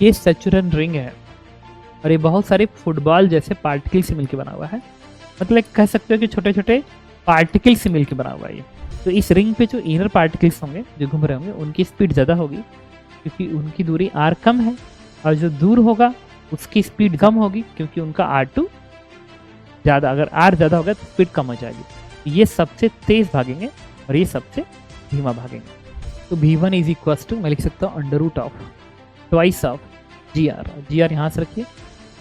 ये सैचुरन रिंग है और ये बहुत सारे फुटबॉल जैसे पार्टिकल से मिलकर बना हुआ है। मतलब कह सकते हो कि छोटे छोटे पार्टिकल से मिलकर बना हुआ है ये। तो इस रिंग पे जो इनर पार्टिकल्स होंगे जो घूम रहे होंगे उनकी स्पीड ज़्यादा होगी क्योंकि उनकी दूरी r कम है, और जो दूर होगा उसकी स्पीड कम होगी क्योंकि उनका r2 ज़्यादा। अगर r ज़्यादा होगा तो स्पीड कम हो जाएगी। ये सबसे तेज भागेंगे और ये सबसे धीमा भागेंगे। तो v1 इज इक्वल टू, मैं लिख सकता हूँ under root of twice of G R यहाँ से रखिए,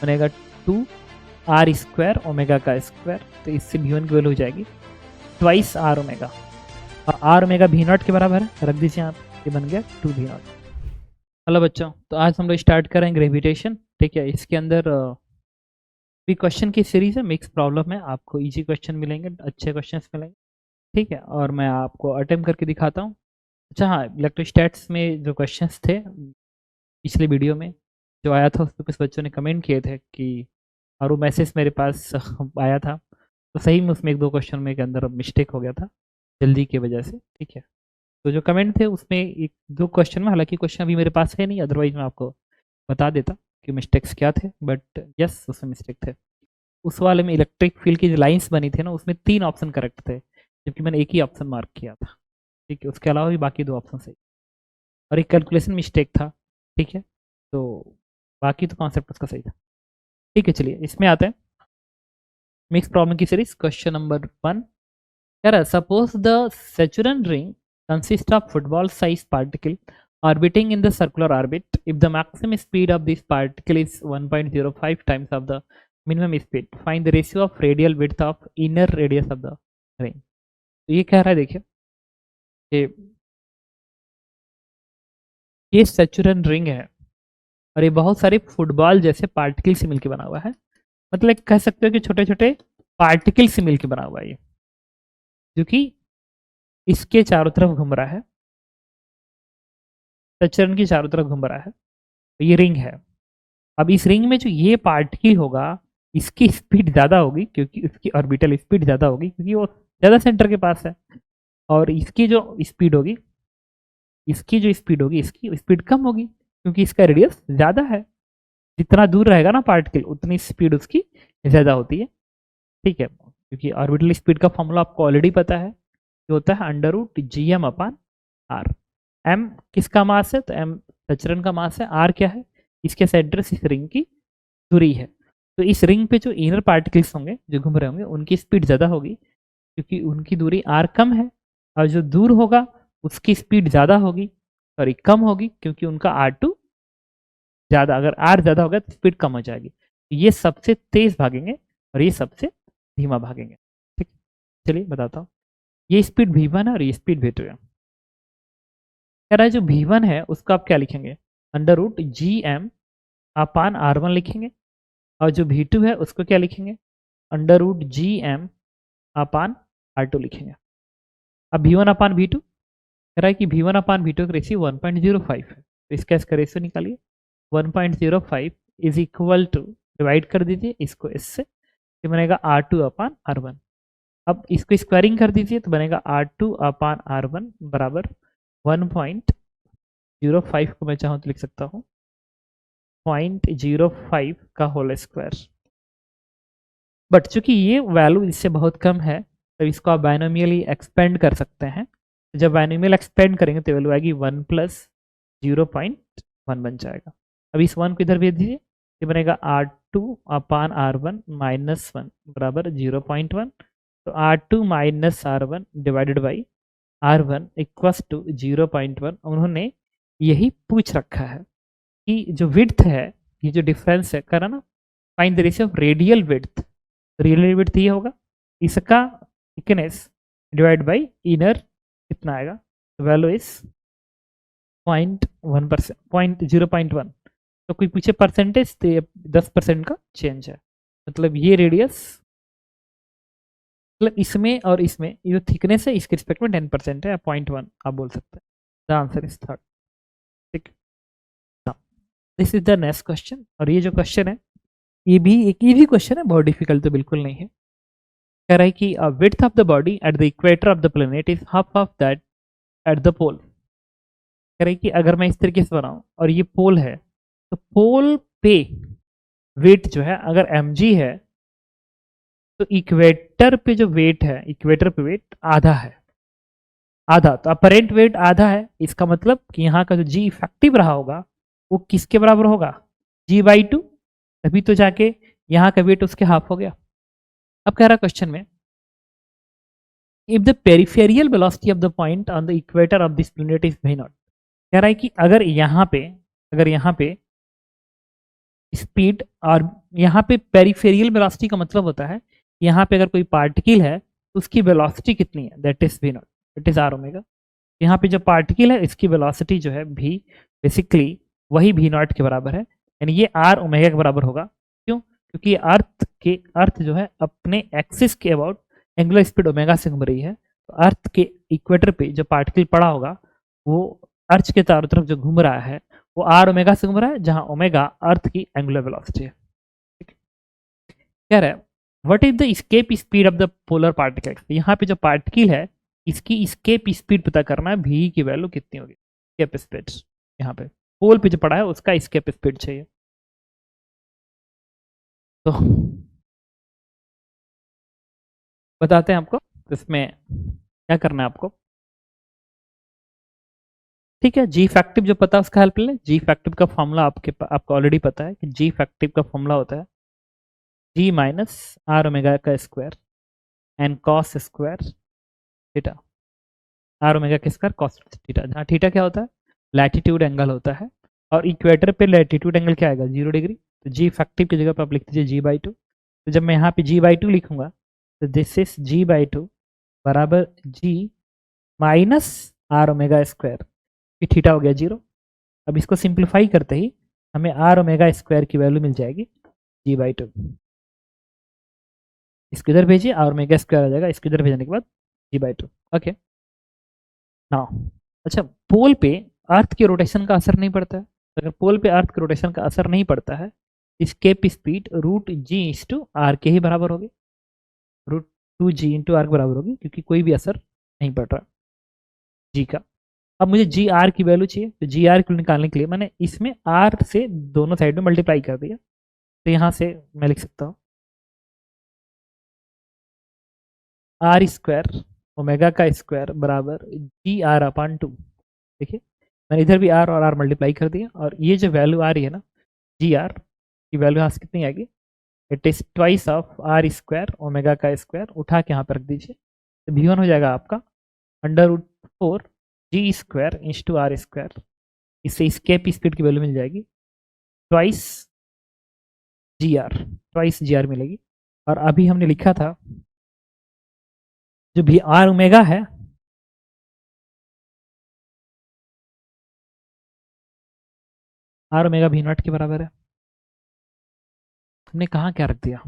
बनेगा 2r स्क्वायर ओमेगा का स्क्वायर। तो इससे v1 की वैल्यू हो जाएगी ट्वाइस r ओमेगा, और r ओमेगा v0 के बराबर है, रख दीजिए आप, ये बन गया 2v0। हेलो बच्चों, तो आज हम लोग स्टार्ट करेंगे ग्रेविटेशन। ठीक है, इसके अंदर भी क्वेश्चन की सीरीज है, मिक्स प्रॉब्लम है। आपको इजी क्वेश्चन मिलेंगे, अच्छे क्वेश्चंस मिलेंगे। ठीक है, और मैं आपको अटेम्प्ट करके दिखाता हूँ। अच्छा हाँ, इलेक्ट्रोस्टैट्स में जो क्वेश्चंस थे पिछले वीडियो में जो आया था, उस पर कुछ बच्चों ने कमेंट किए थे कि, और वो मैसेज मेरे पास आया था, तो सही में उसमें एक दो क्वेश्चन में के अंदर मिस्टेक हो गया था जल्दी की वजह से। ठीक है, तो जो कमेंट थे उसमें एक दो क्वेश्चन में, हालांकि क्वेश्चन अभी मेरे पास है नहीं, अदरवाइज मैं आपको बता देता कि मिस्टेक्स क्या थे, बट यस उसमें मिस्टेक थे। उस वाले में इलेक्ट्रिक फील्ड की जो लाइंस बनी थी ना, उसमें 3 ऑप्शन करेक्ट थे, जबकि मैंने एक ही ऑप्शन मार्क किया था। ठीक है, उसके अलावा भी बाकी 2 ऑप्शन सही, और एक कैलकुलेशन मिस्टेक था। ठीक है, तो बाकी तो कॉन्सेप्ट उसका सही था। ठीक है, चलिए इसमें आते हैं मिक्स प्रॉब्लम की सीरीज। क्वेश्चन नंबर 1 कह रहा है, suppose the Saturn ring consist of football size particle orbiting in the circular orbit if the maximum speed of this particle is 1.05 times of the minimum speed, find the ratio of radial width of inner radius of the ring। तो ये कह रहा है, देखिए ये सैचुरन ring है और ये बहुत सारे फुटबॉल जैसे पार्टिकल से मिलकर बना हुआ है। मतलब कह सकते हो कि छोटे छोटे पार्टिकल से मिलकर बना हुआ है ये, जो कि इसके चारों तरफ घूम रहा है, सैचुरन की चारों तरफ घूम रहा है। तो ये रिंग है। अब इस रिंग में जो ये पार्टिकल होगा इसकी स्पीड ज़्यादा होगी क्योंकि उसकी ऑर्बिटल स्पीड ज़्यादा होगी क्योंकि वो ज़्यादा सेंटर के पास है, और इसकी जो स्पीड होगी इसकी स्पीड कम होगी क्योंकि इसका रेडियस ज़्यादा है। जितना दूर रहेगा ना पार्टिकल उतनी स्पीड उसकी ज़्यादा होती है। ठीक है, क्योंकि ऑर्बिटल स्पीड का फॉर्मूला आपको ऑलरेडी पता है, जो होता है under root G M upon R. M किसका मास है, तो एम सैचुरन का मास है, आर क्या है, इसके सेंटर से इस रिंग की दूरी है। तो इस रिंग पे जो इनर पार्टिकल्स होंगे जो घूम रहे होंगे उनकी स्पीड ज़्यादा होगी क्योंकि उनकी दूरी r कम है, और जो दूर होगा उसकी स्पीड ज़्यादा होगी, सॉरी कम होगी क्योंकि उनका r2 ज़्यादा। अगर r ज़्यादा होगा तो स्पीड कम हो जाएगी। तो ये सबसे तेज भागेंगे और ये सबसे धीमा भागेंगे। ठीक, चलिए बताता हूँ। ये स्पीड v1 है और ये स्पीड v2 है। कह रहा है जो v1 है उसको आप क्या लिखेंगे, अंडर रूट जी एम अपान r1 लिखेंगे, और जो v2 है उसको क्या लिखेंगे, अंडर रूट जी एम अपान r2 लिखेंगे। अब v1 अपान v2 कह रहा है कि v1 अपान v2 का रेशियो 1.05 है, तो इसका इसका रेशियो निकालिए। 1.05 इज इक्वल टू, डिवाइड कर दीजिए इसको इससे, तो बनेगा r2 अपान r1। अब इसको स्क्वायरिंग कर दीजिए तो बनेगा r2 अपान r1 बराबर 1.05 को मैं चाहूँ तो लिख सकता हूँ 0.05 का होल स्क्वायर। बट चूंकि ये वैल्यू इससे बहुत कम है तो इसको आप बाइनोमियली एक्सपेंड कर सकते हैं। जब बाइनोमियल एक्सपेंड करेंगे तो वैल्यू आएगी 1 प्लस 0.1 बन जाएगा। अब इस 1 को इधर भेज दीजिए, ये बनेगा r2 अपान r1 माइनस 1 बराबर 0.1। तो r2 minus r1 divided by r1 equals to 0.1। उन्होंने यही पूछ रखा है कि जो विड्थ है, ये जो डिफरेंस है करा ना, find the ratio of radial width. Radial width ये होगा इसका थिकनेस डिवाइड बाई इनर कितना आएगा, तो वैल्यू इज 0.1%, 0.1। तो कोई पूछे परसेंटेज तो ये 10% का चेंज है। मतलब ये रेडियस, मतलब इसमें और इसमें ये जो थिकनेस है इसके रिस्पेक्ट में 10% है, 0.1 आप बोल सकते हैं। The answer is third. ठीक, this is the next question. और ये जो क्वेश्चन है ये भी एक इजी क्वेश्चन है, बहुत डिफिकल्ट तो बिल्कुल नहीं है। कह रहा है कि width of the body at the equator of the planet is half of that at the pole. कह रहा है कि अगर मैं इस तरीके से बनाऊं और ये पोल है तो पोल पे वेट जो है अगर mg है तो इक्वेटर पे जो वेट है, इक्वेटर पे वेट आधा है, आधा। तो अपरेंट वेट आधा है, इसका मतलब कि यहाँ का जो जी इफेक्टिव रहा होगा वो किसके बराबर होगा, g/2, तभी तो जाके यहाँ का वेट उसके हाफ हो गया। अब कह रहा क्वेश्चन में, if the peripheral velocity of the point on the equator of this planet is v not, कह रहा है कि अगर यहाँ पे स्पीड, और यहाँ पे पेरिफेरियल वेलोसिटी का मतलब होता है यहाँ पे अगर कोई पार्टिकल है तो उसकी वेलोसिटी कितनी है, that is v not, it is r omega. यहाँ पे जो पार्टिकल है इसकी वेलोसिटी जो है v, बेसिकली वही v नॉट के बराबर है, यानी ये r ओमेगा के बराबर होगा। क्यों? क्योंकि अर्थ जो है अपने एक्सिस के अबाउट एंगुलर स्पीड ओमेगा से घूम रही है, तो अर्थ के इक्वेटर पे जो पार्टिकल पड़ा होगा वो अर्थ के चारों तरफ जो घूम रहा है वो r ओमेगा से घूम रहा है, जहां ओमेगा अर्थ की एंगुलर वेलोसिटी है। कह रहा है what is the escape speed of the polar particle, यहाँ पे जो पार्टिकल है इसकी एस्केप स्पीड पता करना है, v की वैल्यू कितनी होगी, एस्केप स्पीड, यहाँ पे पोल पे जो पड़ा है उसका एस्केप स्पीड चाहिए। तो बताते हैं आपको इसमें क्या करना है आपको। ठीक है, जी फैक्टिव जो पता है उसका हेल्प ले। जी फैक्टिव का फॉर्मूला आपको ऑलरेडी पता है कि जी फैक्टिव का फॉर्मूला होता है जी माइनस आर ओमेगा का square and cos square theta, R omega का स्क्वायर कॉस थीटा, जहाँ थीटा क्या होता है, लैटिट्यूड एंगल होता है, और इक्वेटर पे लैटिट्यूड एंगल क्या आएगा, 0 डिग्री। तो जी फैक्टिव की जगह पर आप लिख दीजिए g/2। तो जब मैं यहाँ पे g/2 लिखूंगा तो दिस इज g/2 बराबर g minus R omega square, theta हो गया 0। अब इसको सिंप्लीफाई करते ही हमें आर ओमेगा स्क्वायर की वैल्यू मिल जाएगी g/2। इसको इधर भेजिए, आर ओमेगा स्क्वायर आ जाएगा, इसको इधर भेजने के बाद g/2। ओके नाउ, अच्छा पोल पे अर्थ के रोटेशन का असर नहीं पड़ता है, अगर पोल पे अर्थ के रोटेशन का असर नहीं पड़ता है, escape speed root G into R के ही बराबर होगी, √2g इंटू आर के बराबर होगी, क्योंकि कोई भी असर नहीं पड़ रहा जी का। अब मुझे जी आर की वैल्यू चाहिए, तो जी आर की निकालने के लिए मैंने इसमें आर से दोनों साइड में मल्टीप्लाई कर दिया, तो यहाँ से मैं लिख सकता हूँ आर स्क्वायर ओमेगा का स्क्वायर बराबर जी आर अपॉन 2। देखिए मैंने इधर भी आर और आर मल्टीप्लाई कर दिया, और ये जो वैल्यू आ रही है ना जी आर की वैल्यू यहाँ से कितनी आएगी, it is twice of R square omega का स्क्वायर, उठा के यहाँ पर रख दीजिए, तो v1 हो जाएगा आपका √4 G square into are square, इससे स्केप स्पीड की वैल्यू मिल जाएगी ट्वाइस जी आर मिलेगी। और अभी हमने लिखा था जो भी आर ओमेगा है, आर ओमेगा भी नॉट के बराबर है, हमने कहाँ क्या रख दिया,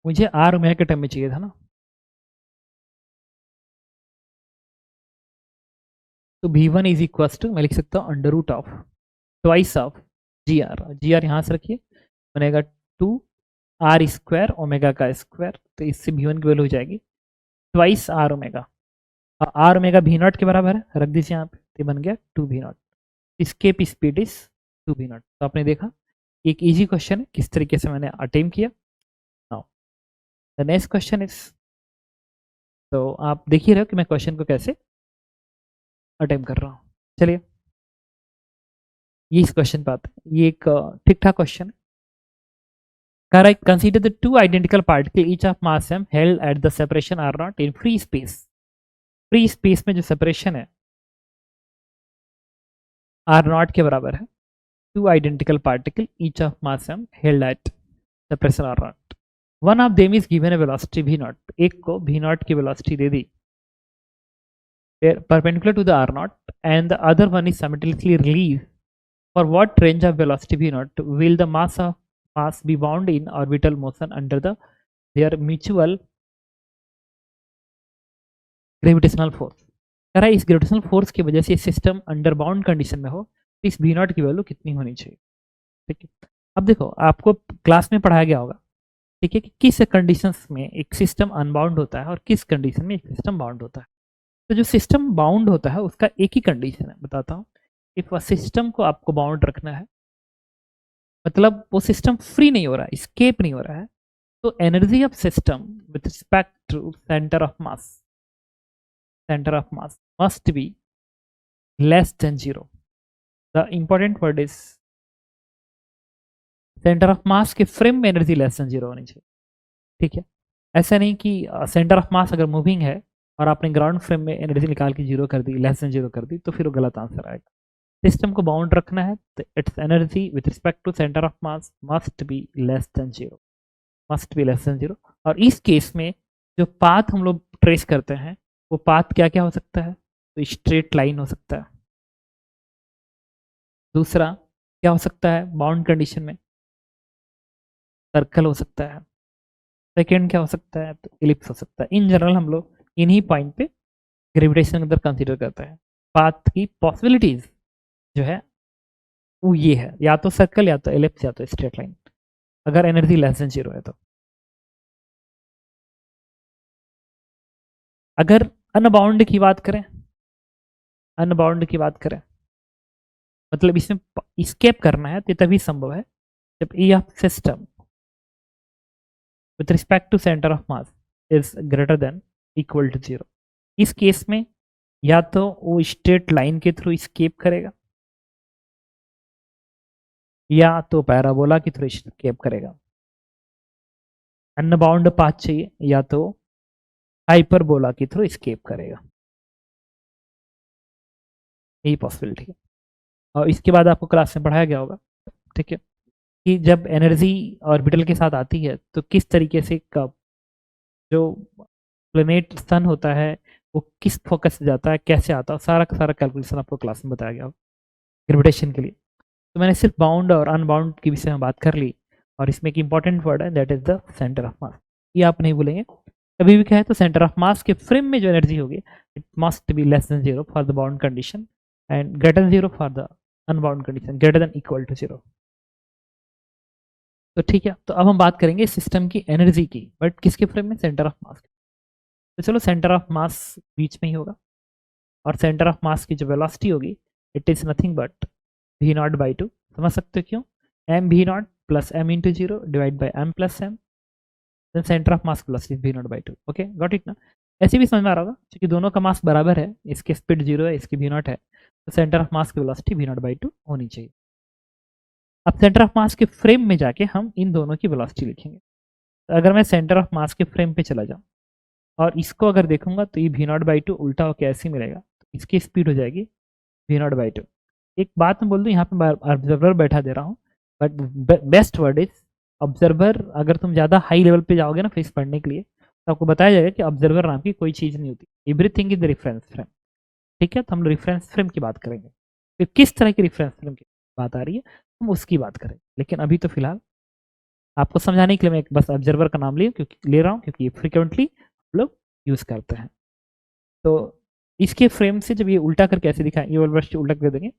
मुझे आर ओमेगा के टर्म में चाहिए था ना, तो v1 इज इक्वल टू मैं लिख सकता हूँ √of twice of G R यहाँ से रखिए, बनेगा 2 आर स्क्वायर ओमेगा का स्क्वायर, तो इससे v1 की वैल्यू हो जाएगी ट्वाइस आर ओमेगा, और आर ओमेगा v नॉट के बराबर है, रख दीजिए यहाँ पे, तो बन गया 2v naught, escape speed is 2v naught. तो आपने देखा एक इजी क्वेश्चन है किस तरीके से मैंने अटेम्प्ट किया। Now the next question is, तो आप देख ही रहे हो कि मैं क्वेश्चन को कैसे अटेम्प्ट कर रहा हूँ। चलिए ये इस क्वेश्चन पे आते हैं, ये एक ठीक ठाक क्वेश्चन है। कह रहा है consider the two identical particle each of mass m held at the separation r not in free space, free space में जो सेपरेशन है r नॉट के बराबर है, two identical particle each of mass m held at separation r not, one of them is given A velocity v not, एक को v not की velocity they the perpendicular to the r naught and the other one is simultaneously relieved, for what range of velocity v naught will the mass be bound in orbital motion under their mutual gravitational force। कह रहा है इस gravitational force की वजह से system under bound condition में हो तो इस v नॉट की वैल्यू कितनी होनी चाहिए। ठीक है, अब देखो आपको क्लास में पढ़ाया गया होगा, ठीक है, कि किस कंडीशंस में एक सिस्टम अनबाउंड होता है और किस कंडीशन में एक सिस्टम बाउंड होता है। तो जो सिस्टम बाउंड होता है उसका एक ही कंडीशन है, बताता हूँ। इफ सिस्टम को आपको बाउंड रखना है, मतलब वो सिस्टम फ्री नहीं हो रहा है, स्केप नहीं हो रहा है, तो energy of system with respect to centre of mass must be less than zero. The important word is centre of mass के फ्रेम में एनर्जी लेस देन जीरो होनी चाहिए। ठीक है, ऐसा नहीं कि सेंटर ऑफ मास अगर मूविंग है और आपने ग्राउंड फ्रेम में एनर्जी निकाल के जीरो कर दी, लेस देन जीरो कर दी, तो फिर वो गलत आंसर आएगा। सिस्टम को बाउंड रखना है तो its energy with respect to centre of mass must be less than zero, must be less than zero. और इस केस में जो पाथ हम लोग ट्रेस करते हैं वो पाथ क्या क्या हो सकता है, तो स्ट्रेट लाइन हो सकता है। दूसरा क्या हो सकता है बाउंड कंडीशन में, सर्कल हो सकता है। सेकेंड क्या हो सकता है, तो इलिप्स हो सकता है। इन जनरल हम लोग इन्हीं पॉइंट पे ग्रेविटेशन अंदर कंसीडर करते हैं। पाथ की पॉसिबिलिटीज जो है वो ये है, या तो सर्कल या तो इलिप्स या तो स्ट्रेट लाइन, अगर एनर्जी लेस देन जीरो है तो। अगर अनबाउंड की बात करें, अनबाउंड की बात करें मतलब इसमें स्केप करना है तो तभी संभव है जब E of system with respect to centre of mass is greater than equal to zero. इस केस में या तो वो स्ट्रेट लाइन के थ्रू स्केप करेगा या तो पैराबोला के थ्रू स्केप करेगा। अनबाउंड पाथ चाहिए या तो हाइपरबोला के थ्रू स्केप करेगा, यही पॉसिबिलिटी है। और इसके बाद आपको क्लास में पढ़ाया गया होगा, ठीक है, कि जब एनर्जी ऑर्बिटल के साथ आती है तो किस तरीके से कब जो प्लेनेट सन होता है वो किस फोकस से जाता है, कैसे आता है, सारा का सारा कैलकुलेशन आपको क्लास में बताया गया होगा ग्रेविटेशन के लिए। तो मैंने सिर्फ बाउंड और अनबाउंड के विषय में बात कर ली, और इसमें एक इंपॉर्टेंट वर्ड है that is the centre of मास। ये आप नहीं भूलेंगे कभी भी कहे तो सेंटर ऑफ मास के फ्रेम में जो एनर्जी होगी it must be less than zero for the bound condition and greater than zero for the unbound condition, greater than equal to zero. तो ठीक है, तो अब हम बात करेंगे सिस्टम की एनर्जी की, बट किसके फ्रेम में, सेंटर ऑफ मास। तो चलो सेंटर ऑफ मास बीच में ही होगा, और सेंटर ऑफ मास की जो वेलोसिटी होगी it is nothing but V naught by two. समझ सकते हो क्यों, M V naught plus M into zero divide by M plus M, then centre of mass velocity V naught by two. Okay got it ना। ऐसे भी समझ में आ रहा होगा क्योंकि दोनों का मास बराबर है, इसकी स्पीड जीरो है इसकी वी नॉट है, तो सेंटर ऑफ मास की velocity V naught by two होनी चाहिए। अब सेंटर ऑफ मास के फ्रेम में जाके हम इन दोनों की वेलोसिटी लिखेंगे। तो अगर मैं सेंटर ऑफ मास के फ्रेम पे चला जाऊँ और इसको अगर देखूंगा तो ये वी नॉट बाई टू उल्टा होकर ऐसे मिलेगा, तो इसकी स्पीड हो जाएगी वी नॉट बाई टू। एक बात मैं बोल दूँ, यहाँ पे ऑब्जर्वर बैठा दे रहा हूँ, but best word is observer. अगर तुम ज़्यादा हाई लेवल पे जाओगे ना फिजिक्स पढ़ने के लिए तो आपको बताया जाएगा कि ऑब्जर्वर नाम की कोई चीज़ नहीं होती, everything is the reference frame. ठीक है, तो हम लोग रेफरेंस फ्रेम की बात करेंगे, तो किस तरह की रेफरेंस फ्रेम की बात आ रही है हम उसकी बात करेंगे। लेकिन अभी तो फिलहाल आपको समझाने के लिए मैं बस ऑब्जर्वर का नाम ले रहा हूँ क्योंकि ये फ्रिक्वेंटली हम लोग यूज़ करते हैं। तो इसके फ्रेम से जब ये उल्टा करके ऐसे दिखाएं, ये वाला उल्टा कर देंगे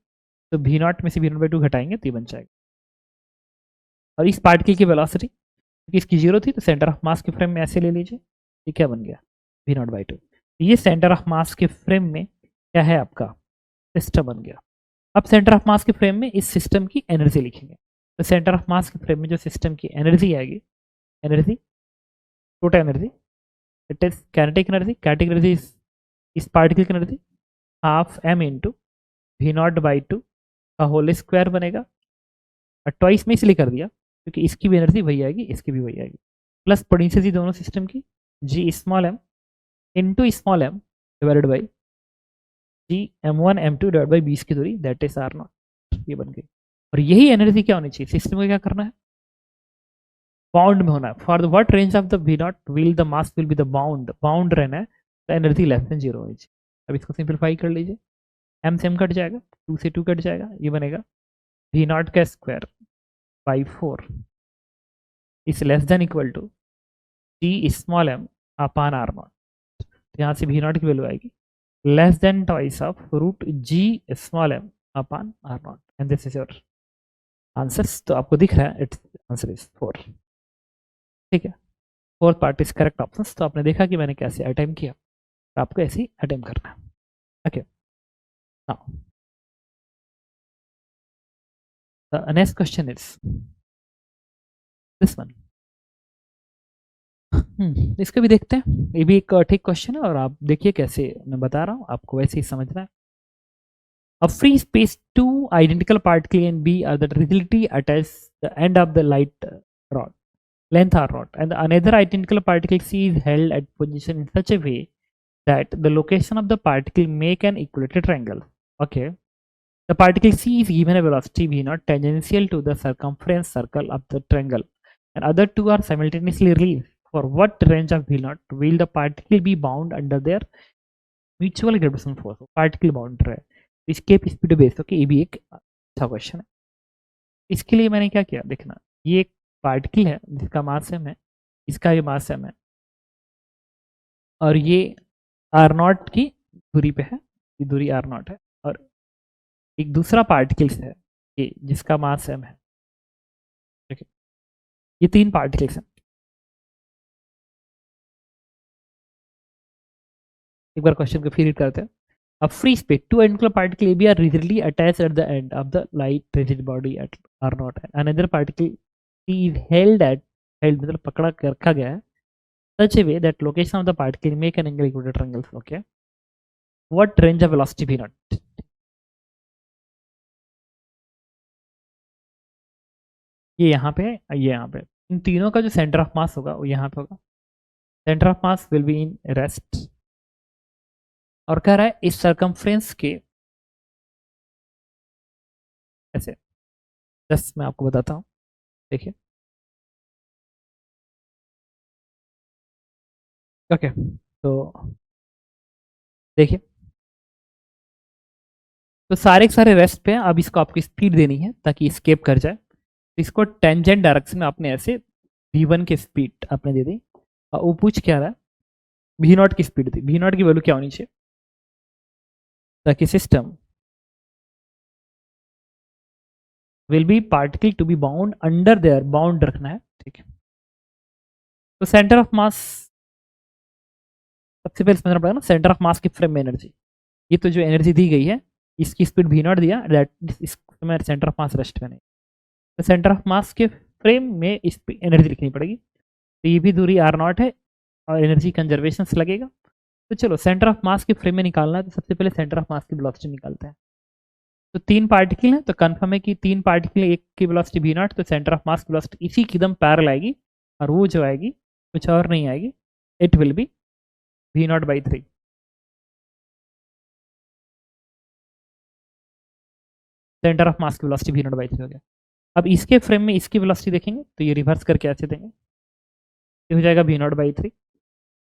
तो वी नॉट में से वी नॉट बाई टू घटाएंगे तो ये बन जाएगा। और इस पार्टिकल की वेलोसिटी क्योंकि इसकी जीरो थी तो सेंटर ऑफ मास के फ्रेम में ऐसे ले लीजिए, ये क्या बन गया वी नॉट बाई टू। ये सेंटर ऑफ मास के फ्रेम में क्या है आपका सिस्टम बन गया। अब सेंटर ऑफ मास के फ्रेम में इस सिस्टम की एनर्जी लिखेंगे, तो सेंटर ऑफ मास के फ्रेम में जो सिस्टम की एनर्जी आएगी, energy total energy it is kinetic energy, kinetic energy इस पार्टिकल की energy half M into V naught by two का होल स्क्वायर बनेगा। और ट्वाइस में इसलिए कर दिया क्योंकि इसकी भी एनर्जी वही आएगी इसकी भी वही आएगी, प्लस पोटेंशियल दोनों सिस्टम की G small M into small M divided by G M one M two divide by बीस की दूरी दैट इज आर नॉट, ये बन गई। और यही एनर्जी क्या होनी चाहिए सिस्टम को, क्या करना है बाउंड में होना है। For the what range of the v not will the mass will be the bound, bound रहना है the energy less than zero होनी चाहिए। अब इसको सिंप्लीफाई कर लीजिए, एम से एम कट जाएगा, टू से टू कट जाएगा, ये बनेगा वी नॉट का square by four is less than equal to G small m upon r not. तो यहाँ से वी नॉट की वैल्यू आएगी less than twice of root G small m upon r not, and this is your answers. तो आपको दिख रहा है इट्स आंसर इज फोर। ठीक है, fourth part is correct option. तो आपने देखा कि मैंने कैसे अटेम्प्ट किया। आपको ऐसे ही अटेम्प्ट करना है। Okay, now the next question is this one. इसको भी देखते हैं, ये भी एक ठीक क्वेश्चन है और आप देखिए कैसे मैं बता रहा हूँ आपको वैसे ही समझना है। A free space, two identical particles in B are the rigidly attached the end of the light rod, length or rod, and another identical particle C is held at position in such a way that the location of the particle make an equilateral triangle. Okay. The particle C is given a velocity v naught tangential to the circumference circle of the triangle, and other two are simultaneously released. For what range of v naught will the particle be bound under their mutual gravitation force? Particle bound है, इसके speed base okay, ये भी एक अच्छा question है। इसके लिए मैंने क्या किया देखना, ये एक पार्टिकल है जिसका मास m है, इसका भी मास m है, और ये r नॉट की दूरी पे है, ये दूरी r नॉट है, और एक दूसरा पार्टिकल्स है ये जिसका मास m है। ठीक है, ये तीन पार्टिकल्स हैं। एक बार क्वेश्चन को फिर रीड करते हैं। A free space, two identical particles AB are rigidly attached at the end of the light rigid body at R naught. Another particle C is held मतलब पकड़ा कर रखा गया है such a way that location of the particle make an angle equal to triangles. Okay. What range of velocity V naught? ये यहाँ पे है, ये यहाँ पे। इन तीनों का जो सेंटर ऑफ मास होगा वो यहाँ पे होगा। Centre of mass will be in rest, और कह रहा है इस सर्कमफ्रेंस के ऐसे, जस्ट मैं आपको बताता हूँ, देखिए। ओके, तो देखिए, तो सारे के सारे रेस्ट पे हैं। अब इसको आपको स्पीड देनी है ताकि स्केप कर जाए, तो इसको टेंजेंट डायरेक्शन में आपने ऐसे v1 की स्पीड आपने दे दी, और वो पूछ क्या रहा है, v नॉट की स्पीड दी। v नॉट की वैल्यू क्या होनी चाहिए ताकि system will be particle to be bound under there, bound रखना है। ठीक है, तो सेंटर ऑफ मास सबसे पहले समझना पड़ेगा ना, सेंटर ऑफ मास की फ्रेम में एनर्जी, ये तो जो एनर्जी दी गई है इसकी स्पीड v नॉट दिया, दैट इसमें सेंटर ऑफ मास रेस्ट में नहीं, तो सेंटर ऑफ मास के फ्रेम में इस एनर्जी लिखनी पड़ेगी। तो ये भी दूरी r नॉट है और एनर्जी कंजर्वेशन से लगेगा। तो चलो सेंटर ऑफ मास की फ्रेम में निकालना है, तो सबसे पहले सेंटर ऑफ मास की वेलोसिटी निकालते हैं। तो तीन पार्टिकल हैं, तो कंफर्म है कि तीन पार्टिकल, एक की वेलोसिटी v नॉट, तो सेंटर ऑफ मास की वेलोसिटी इसी की एकदम पैरेलल आएगी, और वो जो आएगी कुछ और नहीं आएगी, it will be v not by 3। Centre of mass की वेलोसिटी v नॉट बाई 3 हो गया। अब इसके फ्रेम में इसकी वेलोसिटी देखेंगे तो ये रिवर्स करके ऐसे देंगे, ये हो जाएगा v नॉट बाई 3।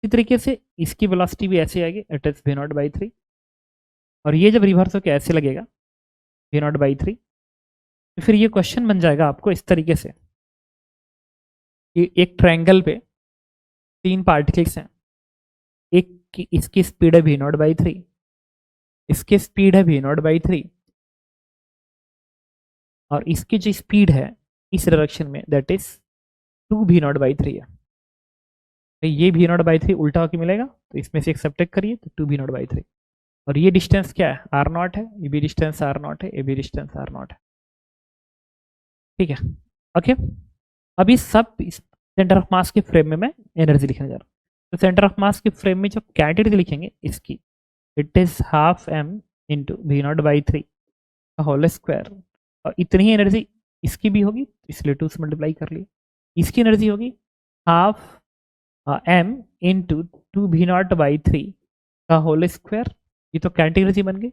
इसी तरीके से इसकी वेलोसिटी भी ऐसे आएगी, it is v not by 3, और ये जब रिवर्स होकर ऐसे लगेगा v नॉट बाई 3, तो फिर ये क्वेश्चन बन जाएगा आपको इस तरीके से कि एक ट्रायंगल पे तीन पार्टिकल्स हैं, एक की इसकी स्पीड है v नॉट बाई 3, इसकी स्पीड है v नॉट बाई 3, और इसकी जो स्पीड है इस डायरेक्शन में that is 2 v not by 3 है। तो ये v नॉट बाई 3 उल्टा होकर मिलेगा, तो इसमें से एक सब्ट्रैक्ट करिए तो 2 v नॉट बाई 3, और ये डिस्टेंस क्या है r नॉट है, ये भी डिस्टेंस r नॉट है, ये भी डिस्टेंस r नॉट है। ठीक है, ओके। अब इस सब सेंटर ऑफ मास के फ्रेम में मैं एनर्जी लिखने जा रहा हूँ, तो सेंटर ऑफ मास के फ्रेम में जो कैंटिटी लिखेंगे इसकी, it is half m into v not by 3 whole square, और इतनी ही एनर्जी इसकी भी होगी, इसलिए 2 से मल्टीप्लाई कर लिए। इसकी एनर्जी होगी half m into 2 v not by 3 का होल स्क्वायर, ये तो कैंटिटी एनर्जी बन गई।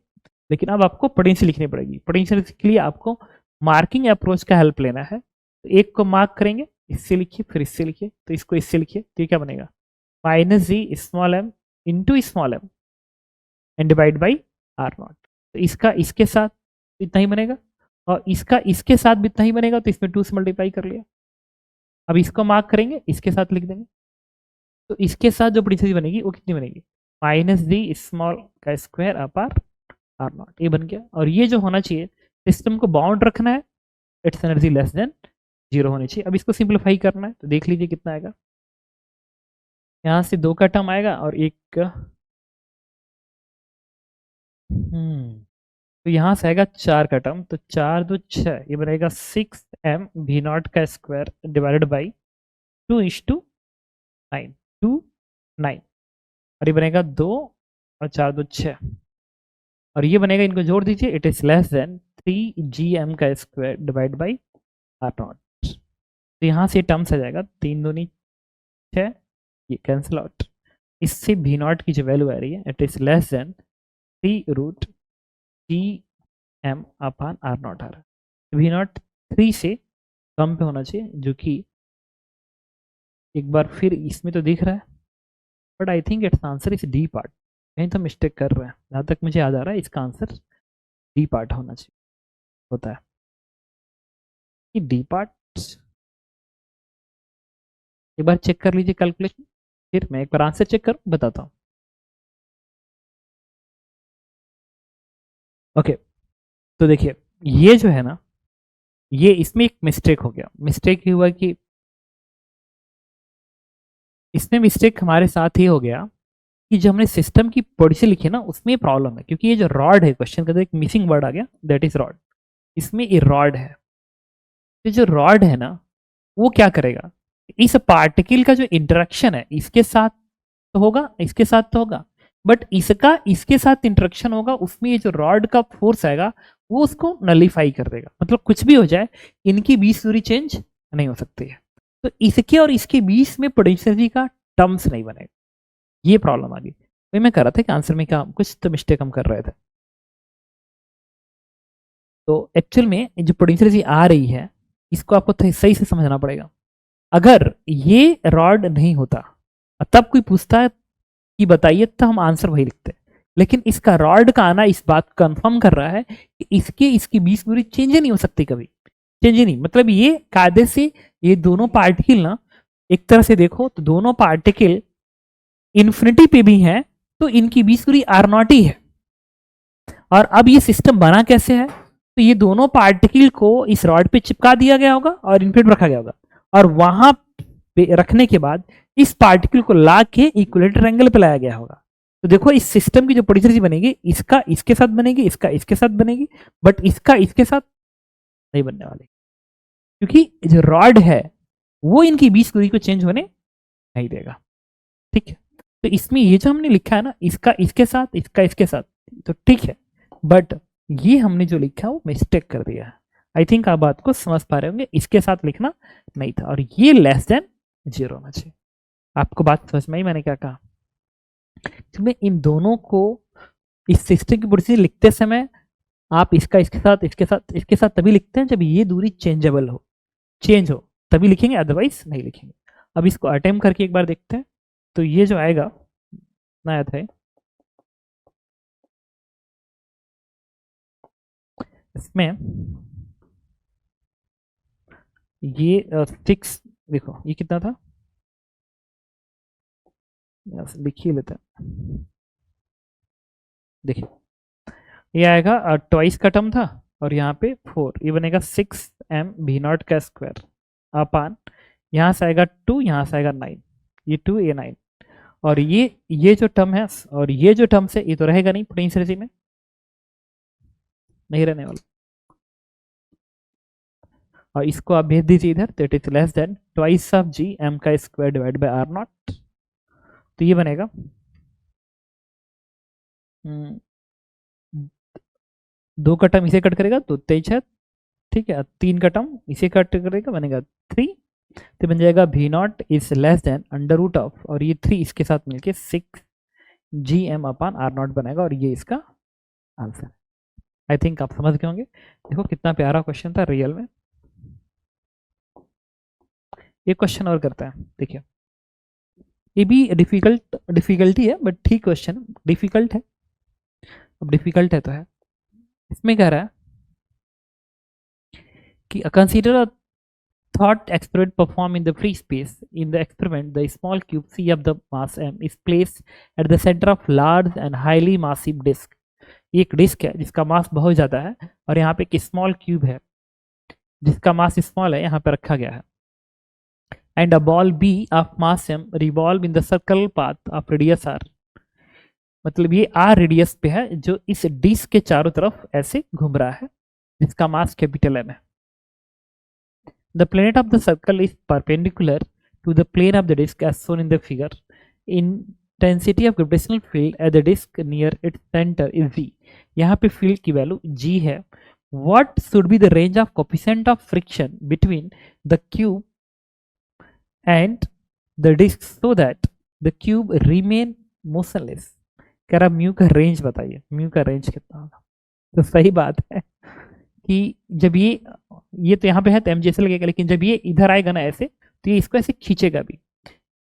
लेकिन अब आपको पोटेंशियल लिखनी पड़ेगी, पोटेंशियल के लिए आपको मार्किंग अप्रोच का हेल्प लेना है। तो एक को मार्क करेंगे, इससे लिखिए, फिर इससे लिखिए, तो इसको इससे लिखिए, तो ये क्या बनेगा minus G small m into small m and divide by r not. तो इसका इसके साथ इतना ही बनेगा, और इसका इसके साथ भी इतना ही बनेगा, तो इसमें 2 से मल्टीप्लाई कर लिया। अब इसको मार्क करेंगे, इसके साथ लिख देंगे, तो इसके साथ जो पोटेंशियल बनेगी वो कितनी बनेगी माइनस जी स्मॉल का स्क्वायर अपार r नॉट, ये बन गया। और ये जो होना चाहिए, सिस्टम को बाउंड रखना है, इट्स एनर्जी लेस देन 0 होनी चाहिए। अब इसको सिंप्लीफाई करना है, तो देख लीजिए कितना आएगा, यहाँ से 2 का टर्म आएगा और 1 तो यहाँ से आएगा 4 का टर्म, तो 4 2 6, ये बनेगा 6m v0 का स्क्वायर डिवाइडेड बाई 2:9, 2 9, और ये बनेगा 2 और 4 2 6, और ये बनेगा, इनको जोड़ दीजिए, it is less then 3gm का स्क्वायर डिवाइड बाई r0। तो यहाँ से टर्म्स आ जाएगा 3 दूनी 6, ये कैंसिल आउट, इससे v0 की जो वैल्यू आ रही है it is less then 3√gm upon r0 आ रहा है। v0 3 से कम पे होना चाहिए, जो कि एक बार फिर इसमें तो दिख रहा है, but I think it's answer is D part, कहीं तो मिस्टेक कर रहे हैं, जहाँ तक मुझे याद आ रहा है इसका आंसर डी पार्ट होना चाहिए, होता है कि डी पार्ट। एक बार चेक कर लीजिए कैलकुलेशन, फिर मैं एक बार आंसर चेक करूँ, बताता हूँ। ओके, तो देखिए ये जो है ना, ये इसमें एक मिस्टेक हो गया। मिस्टेक ये हुआ कि इसमें मिस्टेक हमारे साथ ही हो गया कि जो हमने सिस्टम की पॉलिसी लिखी ना, उसमें प्रॉब्लम है, क्योंकि ये जो रॉड है, क्वेश्चन के अंदर एक मिसिंग वर्ड आ गया, दैट इज रॉड। इसमें ये रॉड है, तो जो रॉड है ना, वो क्या करेगा, इस पार्टिकल का जो इंटरेक्शन है इसके साथ तो होगा, इसके साथ तो होगा, बट इसका इसके साथ इंटरेक्शन होगा, उसमें ये जो रॉड का फोर्स आएगा वो उसको नलीफाई कर देगा। मतलब कुछ भी हो जाए, इनकी बीच दूरी चेंज नहीं हो सकती है, तो इसके और इसके बीच में पोटेंशियल का टर्म्स नहीं बनेगा, ये प्रॉब्लम आ गई। वही मैं कर रहा था कि आंसर में क्या कुछ तो मिस्टेक हम कर रहे थे। तो एक्चुअल में जो पोटेंशियल आ रही है, इसको आपको सही से समझना पड़ेगा। अगर ये रॉड नहीं होता, तब कोई पूछता है कि बताइए, तो हम आंसर वही लिखते हैं, लेकिन इसका रॉड का आना इस बात को कंफर्म कर रहा है कि इसकी बीच दूरी चेंज नहीं हो सकती कभी, चेंज नहीं, मतलब ये कायदे से ये दोनों पार्टिकल ना, एक तरह से देखो तो दोनों पार्टिकल इन्फिनिटी पे भी हैं, तो इनकी बीच दूरी r0 ही है। और अब ये सिस्टम बना कैसे है, तो ये दोनों पार्टिकल को इस रॉड पे चिपका दिया गया होगा और इन्फिनिटी रखा गया होगा, और वहां पे रखने के बाद इस पार्टिकल को ला के इक्विलेटर एंगल पे लाया गया होगा। तो देखो इस सिस्टम की जो पोटेंशियल बनेगी, इसका इसके साथ बनेगी, इसका इसके साथ बनेगी, बट इसका इसके साथ नहीं बनने वाली, क्योंकि जो रॉड है वो इनकी बीच दूरी को चेंज होने नहीं देगा। ठीक है, तो इसमें ये जो हमने लिखा है ना, इसका इसके साथ, इसका इसके साथ, तो ठीक है, बट ये हमने जो लिखा है वो मिस्टेक कर दिया है। आई थिंक आप बात को समझ पा रहे होंगे, इसके साथ लिखना नहीं था, और ये लेस देन 0 होना चाहिए। आपको बात समझ में आई मैंने क्या कहा? इसमें इन दोनों को इस सिस्टम की पोटेंशियल लिखते समय आप इसका इसके साथ, इसके साथ, इसके साथ तभी लिखते हैं जब ये दूरी चेंजेबल हो, चेंज हो तभी लिखेंगे, अदरवाइज नहीं लिखेंगे। अब इसको अटेम्प्ट करके एक बार देखते हैं। तो ये जो आएगा नया था, इसमें ये 6, देखो ये कितना था, लिख ही लेते हैं। देखिए ये आएगा ट्वाइस का टर्म था, और यहाँ पे 4, ये बनेगा 6m v0 का स्क्वायर अपान, यहाँ से आएगा 2, यहाँ से आएगा 9, ये 2 ये 9, और ये जो टर्म है, और ये जो टर्म है, ये तो रहेगा नहीं पोटेंशियल में, नहीं रहने वाला, और इसको आप भेज दीजिए इधर, तो it is less than twice of G m का स्क्वायर डिवाइड बाय r0। तो ये बनेगा 2 का टर्म इसे कट करेगा तो 23 है, ठीक है, 3 का टर्म इसे कट करेगा, बनेगा 3, तो बन जाएगा v0 is less than under root of, और ये 3 इसके साथ मिलके 6gm अपान r0 बनेगा, और ये इसका आंसर। आई थिंक आप समझ गए होंगे। देखो कितना प्यारा क्वेश्चन था रियल में। एक क्वेश्चन और करते हैं, देखिए ये भी डिफिकल्टी है, बट ठीक क्वेश्चन, डिफिकल्ट है, अब डिफिकल्ट है तो है। इसमें कह रहा है कि consider a thought experiment performed in the free space. In the experiment, the small cube C of the mass m is placed at the center of large and highly massive disk. एक disc है जिसका मास बहुत ज़्यादा है, और यहाँ पे एक स्मॉल क्यूब है जिसका मास स्मॉल है, यहाँ पे रखा गया है। And a ball B of mass m revolve in the circle path of radius r. मतलब ये आर रेडियस पे है जो इस डिस्क के चारों तरफ ऐसे घूम रहा है, जिसका मास कैपिटल एम है। The planet of the circle is perpendicular to the plane of the disc as shown in the figure. Intensity of gravitational field at the disc near its centre is G. यहाँ पे field की value जी है। What should be the range of coefficient of friction between the cube and the disk so that the cube remain motionless? कह रहा mu का range बताइए, mu का range कितना होगा। तो सही बात है कि जब ये तो यहाँ पे है तो एम जैसे लगेगा, लेकिन जब ये इधर आएगा ना ऐसे, तो ये इसको ऐसे खींचेगा भी,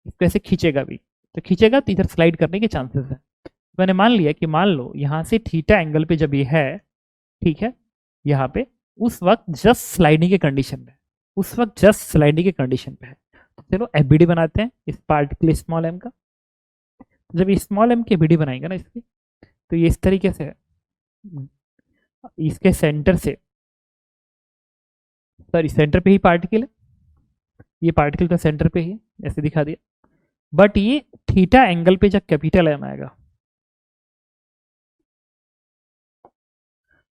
इसको ऐसे खींचेगा भी, तो खींचेगा तो इधर स्लाइड करने के चांसेस है। तो मैंने मान लिया कि मान लो यहाँ से थीटा एंगल पे जब ये है, ठीक है, यहाँ पे उस वक्त जस्ट स्लाइडिंग के कंडीशन में, उस वक्त जस्ट स्लाइडिंग के कंडीशन पे है। तो चलो एफबीडी बनाते हैं इस पार्टिकल स्मॉल एम का। जब ये स्मॉल एम की एफबीडी बनाएंगे ना इसकी, तो ये इस तरीके से है, इसके सेंटर से, सॉरी सेंटर पे ही पार्टिकल है, ये पार्टिकल का सेंटर पे ही है, ऐसे दिखा दिया। बट ये थीटा एंगल पे जब कैपिटल एम आएगा,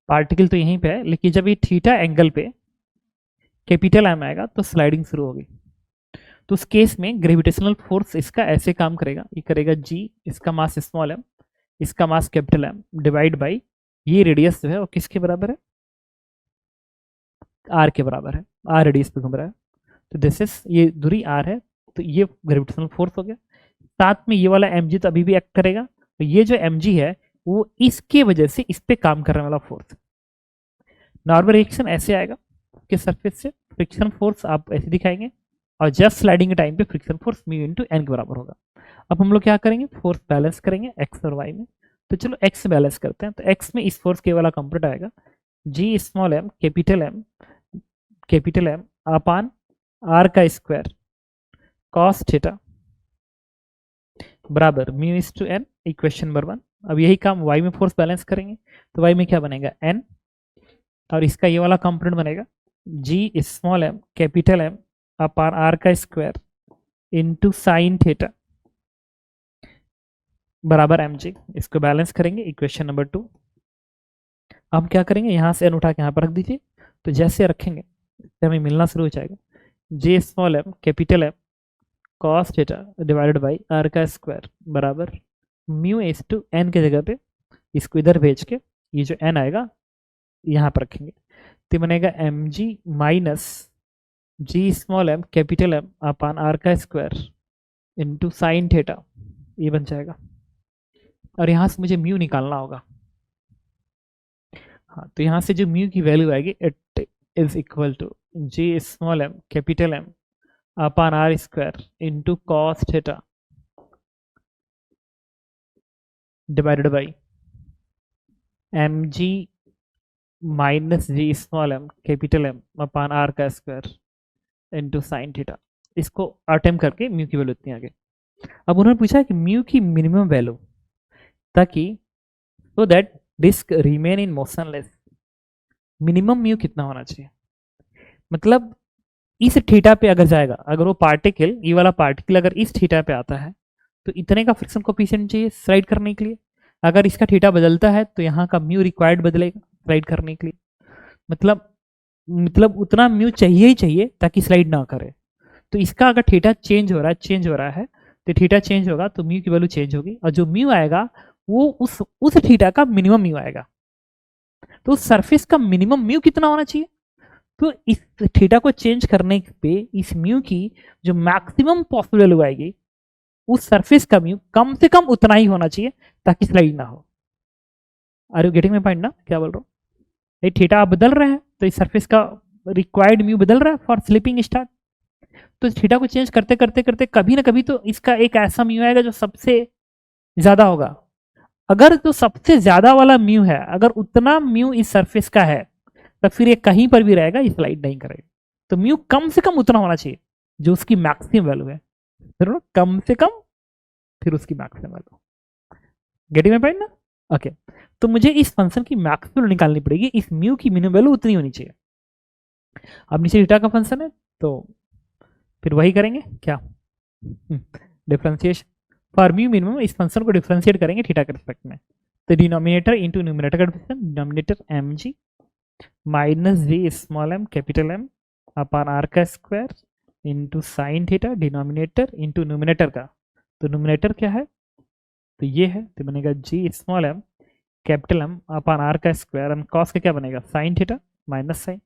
पार्टिकल तो यहीं पे है, लेकिन जब ये थीटा एंगल पे कैपिटल एम आएगा तो स्लाइडिंग शुरू होगी। तो उस केस में ग्रेविटेशनल फोर्स इसका ऐसे काम करेगा, ये करेगा जी, इसका मास स्मॉल एम, इसका mass capital M, divide by ये रेडियस जो है वो किसके बराबर है, आर के बराबर है, आर रेडियस पे घूम रहा है। तो दिस इज, ये दूरी आर है, तो ये ग्रेविटेशनल फोर्स हो गया। साथ में ये वाला एम जी तो अभी भी एक्ट करेगा, तो ये जो एम जी है वो इसके वजह से इस पे काम करने वाला फोर्स। नॉर्मल रिएक्शन ऐसे आएगा कि सरफेस से फ्रिक्शन फोर्स आप ऐसे दिखाएंगे, और जस्ट स्लाइडिंग के टाइम पे friction force mu into N के बराबर होगा। अब हम लोग क्या करेंगे, फोर्स बैलेंस करेंगे एक्स और वाई में। तो चलो एक्स बैलेंस करते हैं। तो एक्स में इस फोर्स के वाला कंपोनेंट आएगा G small m capital M upon are का स्क्वायर कॉस थीटा बराबर mu is to N, equation number 1। अब यही काम वाई में फोर्स बैलेंस करेंगे, तो वाई में क्या बनेगा एन, और इसका ये वाला कंपोनेंट बनेगा G small m capital M upon are का स्क्वायर इंटू साइन थीटा बराबर एम जी। इसको बैलेंस करेंगे, इक्वेशन नंबर 2। अब क्या करेंगे, यहाँ से एन उठा के यहाँ पर रख दीजिए, तो जैसे रखेंगे तो हमें मिलना शुरू हो जाएगा G small m capital M cos theta divided by R का स्क्वायर बराबर म्यू एस टू एन के जगह पे इसको इधर भेज के ये जो एन आएगा यहाँ पर रखेंगे, तो बनेगा M G minus G small m capital M upon are का स्क्वायर इंटू साइन थीटा, ये बन जाएगा। और यहाँ से मुझे म्यू निकालना होगा। हाँ, तो यहाँ से जो म्यू की वैल्यू आएगी it is equal to G small m capital M upon r square into cos theta divided by M G minus G small m capital M upon are का स्क्वायर इंटू साइन थीटा। इसको attempt करके mu की value इतनी आ गई। अब उन्होंने पूछा कि म्यू की मिनिमम वैल्यू, ताकि so that disc remain in motionless, minimum mu कितना होना चाहिए। मतलब इस थीटा पे अगर जाएगा, अगर वो पार्टिकल, ये वाला पार्टिकल अगर इस थीटा पे आता है तो इतने का फ्रिक्शन कोफिशिएंट चाहिए स्लाइड करने के लिए। अगर इसका थीटा बदलता है तो यहाँ का म्यू रिक्वायर्ड बदलेगा स्लाइड करने के लिए। मतलब उतना म्यू चाहिए ही चाहिए ताकि स्लाइड ना करे। तो इसका अगर थीटा चेंज हो रहा है तो थीटा चेंज होगा तो म्यू की वैल्यू चेंज होगी, और जो म्यू आएगा वो उस थीटा का मिनिमम म्यू आएगा। तो उस सरफेस का मिनिमम म्यू कितना होना चाहिए, तो इस थीटा को चेंज करने पे इस म्यू की जो मैक्सिमम पॉसिबल वैल्यू आएगी उस सरफेस का म्यू कम से कम उतना ही होना चाहिए ताकि स्लाइड ना हो। Are you getting my point ना, क्या बोल रहा हूँ। ये थीटा आप बदल रहे हैं तो इस सरफेस का रिक्वायर्ड म्यू बदल रहा है फॉर स्लिपिंग स्टार्ट। तो थीटा को चेंज करते करते करते कभी ना कभी तो इसका एक ऐसा म्यू आएगा जो सबसे ज्यादा होगा। अगर तो सबसे ज्यादा वाला म्यू है, अगर उतना म्यू इस सरफेस का है, तो फिर ये कहीं पर भी रहेगा, ये स्लाइड नहीं करेगा। तो म्यू कम से कम उतना होना चाहिए जो उसकी मैक्सिमम वैल्यू है, कम से कम फिर उसकी maximum value. Getting my point ना, ओके। तो मुझे इस फंक्शन की मैक्सिमम निकालनी पड़ेगी, इस म्यू की मिनिमम वैल्यू उतनी होनी चाहिए। अब नीचे थीटा का फंक्शन है तो फिर वही करेंगे क्या, डिफरेंशिएशन। फॉर म्यू मिनिमम इस फंक्शन को डिफरेंशिएट करेंगे थीटा के रिस्पेक्ट में, तो डिनोमिनेटर इंटू न्यूमिनेटर का difference, denominator M G minus G small m capital M upon R का square into sine theta, denominator into numerator का, तो न्यूमिनेटर क्या है, तो ये है, तो बनेगा G small m capital M upon R का स्क्वायर, एंड कॉस का क्या बनेगा साइन थीटा माइनस साइन,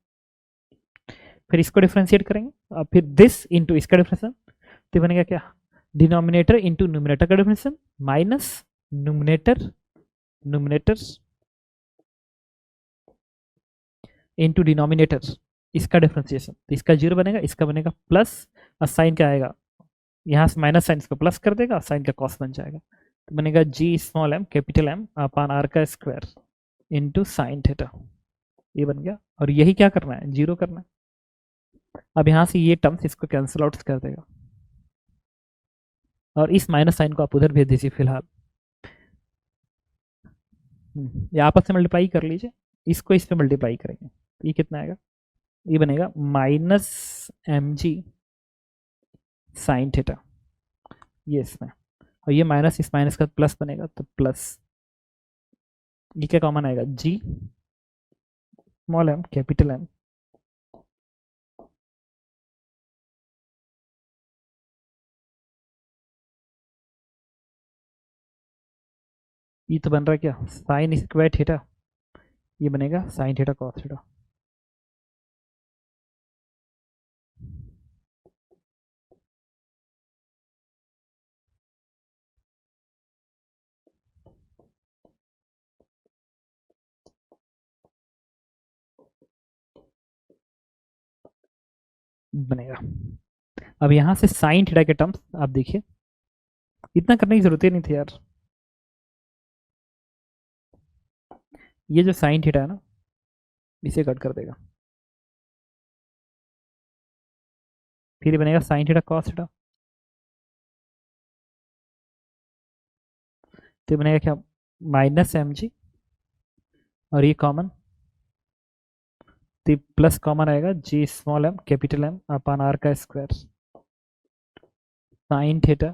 फिर इसको डिफरेंशिएट करेंगे और फिर दिस इंटू इसका डिफरेंशिएशन, तो बनेगा क्या, डिनोमिनेटर इंटू न्यूमिनेटर का differentiation minus numerator numerator into denominator इसका डिफरेंशिएशन, तो इसका जीरो बनेगा, इसका बनेगा प्लस, और साइन क्या आएगा, यहाँ से माइनस साइन इसको प्लस कर देगा, साइन का कॉस बन जाएगा, तो बनेगा G small m capital M upon are का स्क्वायर इंटू साइन थीटा, ये बन गया, और यही क्या करना है, जीरो करना है। अब यहाँ से ये टर्म्स इसको कैंसिल आउट कर देगा, और इस माइनस साइन को आप उधर भेज दीजिए फिलहाल, ये आपस में मल्टीप्लाई कर लीजिए, इसको इस पे मल्टीप्लाई करेंगे, तो ये कितना आएगा, ये बनेगा minus M G sine theta, ये इसमें, और ये माइनस इस माइनस का प्लस बनेगा, तो प्लस, ये क्या कॉमन आएगा, G small m capital M ये तो बन रहा है क्या, साइन स्क्वायर थीटा, ये बनेगा साइन थीटा कॉस थीटा, बनेगा। अब यहाँ से साइन थीटा के टर्म्स आप देखिए, इतना करने की जरूरत ही नहीं थी यार, ये जो साइन थीटा है ना, इसे कट कर देगा, फिर ये बनेगा साइन थीटा कॉस थीटा, तो ये बनेगा क्या, माइनस एम जी, और ये कॉमन, तो प्लस कॉमन आएगा G small m capital M upon are का square sine theta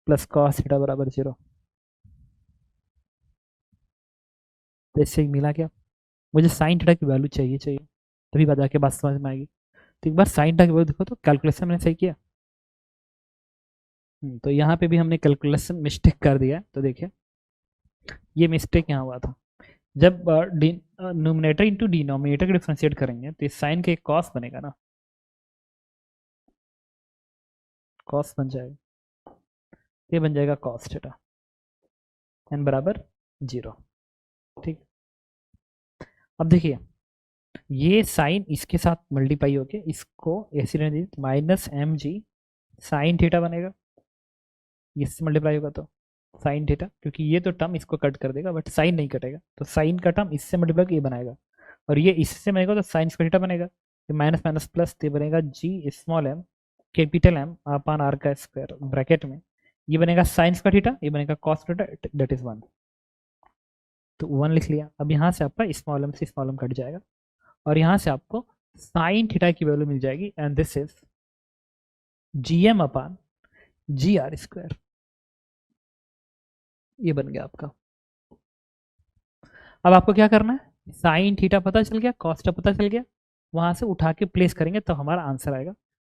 plus cos theta बराबर जीरो, तो इससे मिला क्या, मुझे साइन थीटा की वैल्यू चाहिए चाहिए, तभी बता के बात समझ में आएगी, तो एक बार साइन थीटा की वैल्यू देखो, तो कैलकुलेशन मैंने सही किया, तो यहाँ पे भी हमने कैलकुलेशन मिस्टेक कर दिया, तो देखिए ये मिस्टेक यहाँ हुआ था, जब न्यूमिनेटर इंटू डिनोमिनेटर का डिफरेंशिएट करेंगे, तो इस साइन का एक कॉस बनेगा ना, कॉस बन जाएगा, ये बन जाएगा कॉस थीटा एन बराबर जीरो, ठीक। अब देखिए ये साइन इसके साथ मल्टीप्लाई होके इसको ऐसे रहने दीजिए, minus M G sine theta बनेगा, इससे मल्टीप्लाई होगा तो साइन थीटा, क्योंकि ये तो टर्म इसको कट कर देगा बट साइन नहीं कटेगा, तो साइन का टर्म इससे मल्टीप्लाई ये बनाएगा, और ये इससे बनेगा तो साइन स्क्वायर थीटा बनेगा, ये माइनस माइनस प्लस, तो बनेगा G small m capital M upon are का स्क्वायर ब्रैकेट में, ये बनेगा साइन स्क्वायर थीटा, ये बनेगा cos theta, that is one, तो वन लिख लिया। अब यहाँ से आपका स्मॉल एम से स्मॉल एम कट जाएगा, और यहाँ से आपको साइन थीटा की वैल्यू मिल जाएगी, and this is G M upon G R square, ये बन गया आपका। अब आपको क्या करना है, साइन थीटा पता चल गया, कॉस पता चल गया, वहां से उठा के प्लेस करेंगे तो हमारा आंसर आएगा,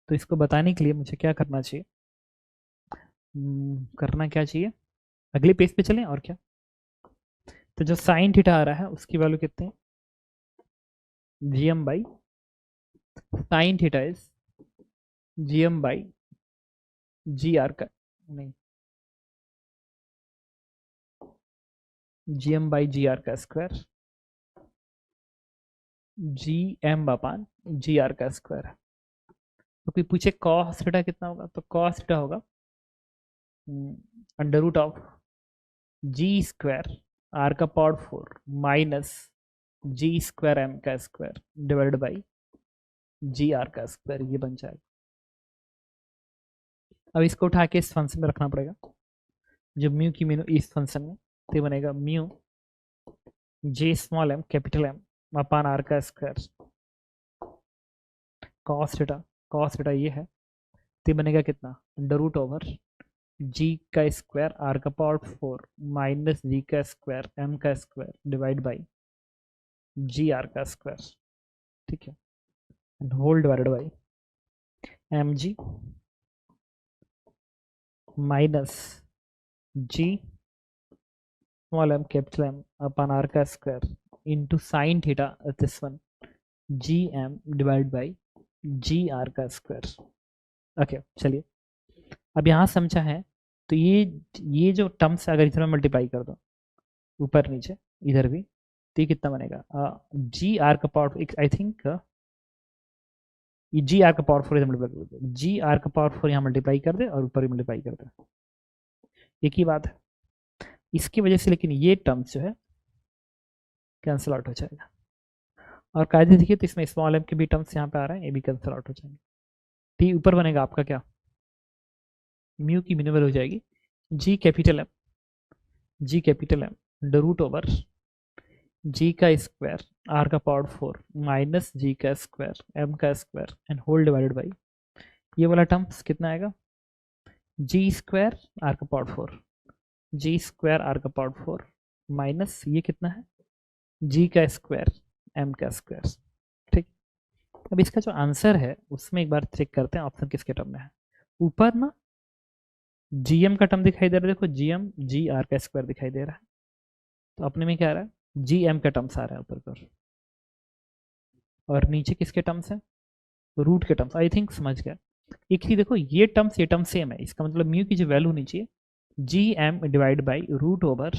तो इसको बताने के लिए मुझे क्या करना चाहिए, करना क्या चाहिए, अगले पेज पे चलें और क्या, तो जो साइन थीटा आ रहा है उसकी वैल्यू कितनी है, G M by sine theta is G M by G R का, नहीं, G M by G R का square, G M upon G R का स्क्वायर, तो कोई पूछे कॉस थीटा कितना होगा, तो कॉस थीटा होगा under root of G square are का power 4 minus G square M का square divide by G R का स्क्वायर, ये बन जाएगा। अब इसको उठा के इस फंक्शन में रखना पड़ेगा, जब म्यू की मीनू इस फंक्शन में, तो बनेगा mu G small m capital M upon are का स्क्वायर कॉस थीटा ये है, तो बनेगा कितना, अंडर रूट ओवर जी का स्क्वायर आर का पावर 4 माइनस जी का स्क्वायर एम का square divide by G R का स्क्वायर, ठीक है, and whole divided by M G minus G small m capital M upon R का square into sine theta this one G M divide by G R का square. Okay चलिए, अब यहाँ समझा है तो ये जो टर्म्स अगर इधर में मल्टीप्लाई कर दो ऊपर नीचे इधर भी, तो ये कितना बनेगा, जी आर का पावर आई थिंक ये जी आर का पावर 4 इधर मल्टीप्लाई कर दो, जी आर का पावर 4 यहाँ मल्टीप्लाई कर दे और ऊपर भी मल्टीप्लाई कर दे, एक ही बात है। इसकी वजह से लेकिन ये टर्म्स जो है कैंसिल आउट हो जाएगा, और कायदे देखिए तो इसमें स्मॉल एम के भी टर्म्स यहाँ पे आ रहे हैं, ये भी कैंसिल आउट हो जाएंगे। टी ऊपर बनेगा आपका क्या, म्यू की मिनिमल हो जाएगी G capital M the root over G का स्क्वायर आर का पावर 4 माइनस जी का स्क्वायर एम का square and whole divided by ये वाला टर्म्स कितना आएगा, जी स्क्वायर आर का पावर 4 जी स्क्वायर आर का पावर 4 माइनस ये कितना है जी का स्क्वायर एम का स्क्वायर, ठीक। अब इसका जो आंसर है उसमें एक बार चेक करते हैं ऑप्शन किसके टर्म में है। ऊपर ना जीएम का टर्म दिखाई दे रहा है, देखो जीएम जी आर का स्क्वायर दिखाई दे रहा है, तो अपने में क्या आ रहा है जी एम का टर्म्स आ रहा है ऊपर की, और नीचे किसके टर्म्स है रूट के टर्म्स, आई थिंक समझ गया। एक ही देखो ये टर्म सेम है, इसका मतलब म्यू की जो वैल्यू होनी चाहिए G M divide by root over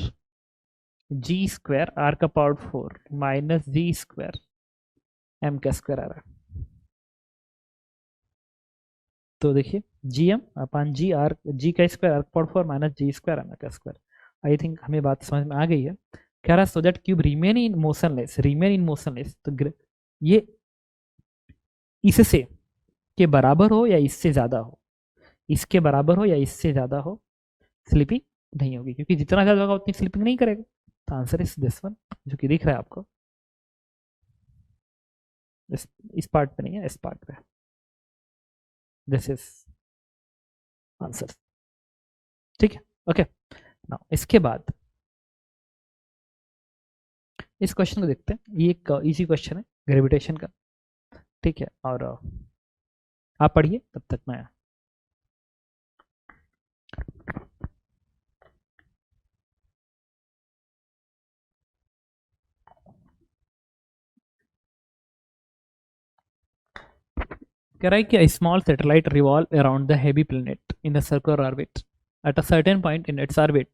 G square are का power 4 minus G square M का स्क्वायर आ रहा है। तो देखिए जी एम अपन जी आर जी का square r power 4 minus G square M का स्क्वायर, आई थिंक हमें बात समझ में आ गई है। कह रहा so that cube remain in motionless, तो ये इससे के बराबर हो या इससे ज़्यादा हो, इसके बराबर हो या इससे ज़्यादा हो, स्लिपिंग नहीं होगी, क्योंकि जितना ज़्यादा होगा उतनी स्लिपिंग नहीं करेगा। तो आंसर इज दिस वन जो कि दिख रहा है आपको, इस पार्ट पे नहीं है, इस पार्ट पे। दिस इज आंसर, ठीक है। ओके नाउ इसके बाद इस क्वेश्चन को देखते हैं, ये एक इजी क्वेश्चन है ग्रेविटेशन का, ठीक है, और आप पढ़िए तब तक मैं कह रहा है कि small satellite revolve around the heavy planet in the circular orbit at a certain point in its orbit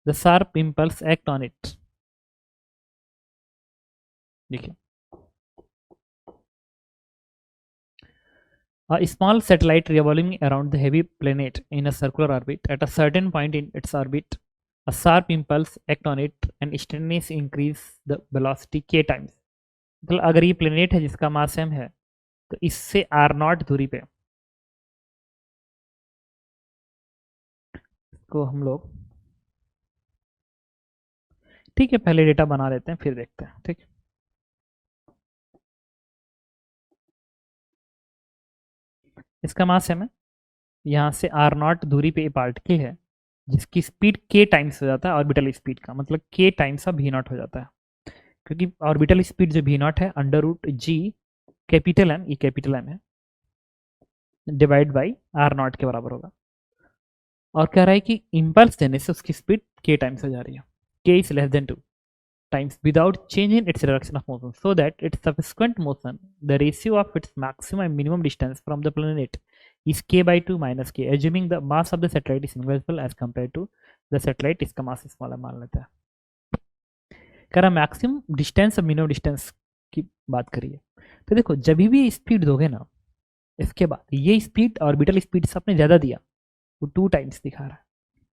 the sharp impulse act on it. देखिए a small satellite revolving around the heavy planet in a circular orbit at a certain point in its orbit, a sharp impulse act on it and instantaneously increase the velocity k times। मतलब अगर ये planet है जिसका मास m है तो इससे r not दूरी पे को हम लोग, ठीक है, पहले डेटा बना लेते हैं फिर देखते हैं, ठीक। इसका मास m है, यहाँ से r नॉट दूरी पे ये पार्टिकल है जिसकी स्पीड k टाइम्स हो जाता है ऑर्बिटल स्पीड का, मतलब k times of v not हो जाता है, क्योंकि ऑर्बिटल स्पीड जो v नॉट है अंडर रूट जी कैपिटल एम, ये कैपिटल एम है, डिवाइड बाई आर नॉट के बराबर होगा। और कह रहा है कि इम्पल्स देने से उसकी स्पीड के टाइम्स हो जा रही है, के is less then 2 times without changing its direction of motion, so that its subsequent motion, the ratio of its maximum and minimum distance from the planet is k by 2 minus k, assuming the mass of the satellite is negligible as compared to the satellite, इसका mass small मान लेता है। कह रहा maximum distance और minimum distance की बात करिए, तो देखो जब भी स्पीड दोगे ना, इसके बाद ये स्पीड ऑर्बिटल स्पीड से आपने ज़्यादा दिया, वो 2 टाइम्स दिखा रहा है,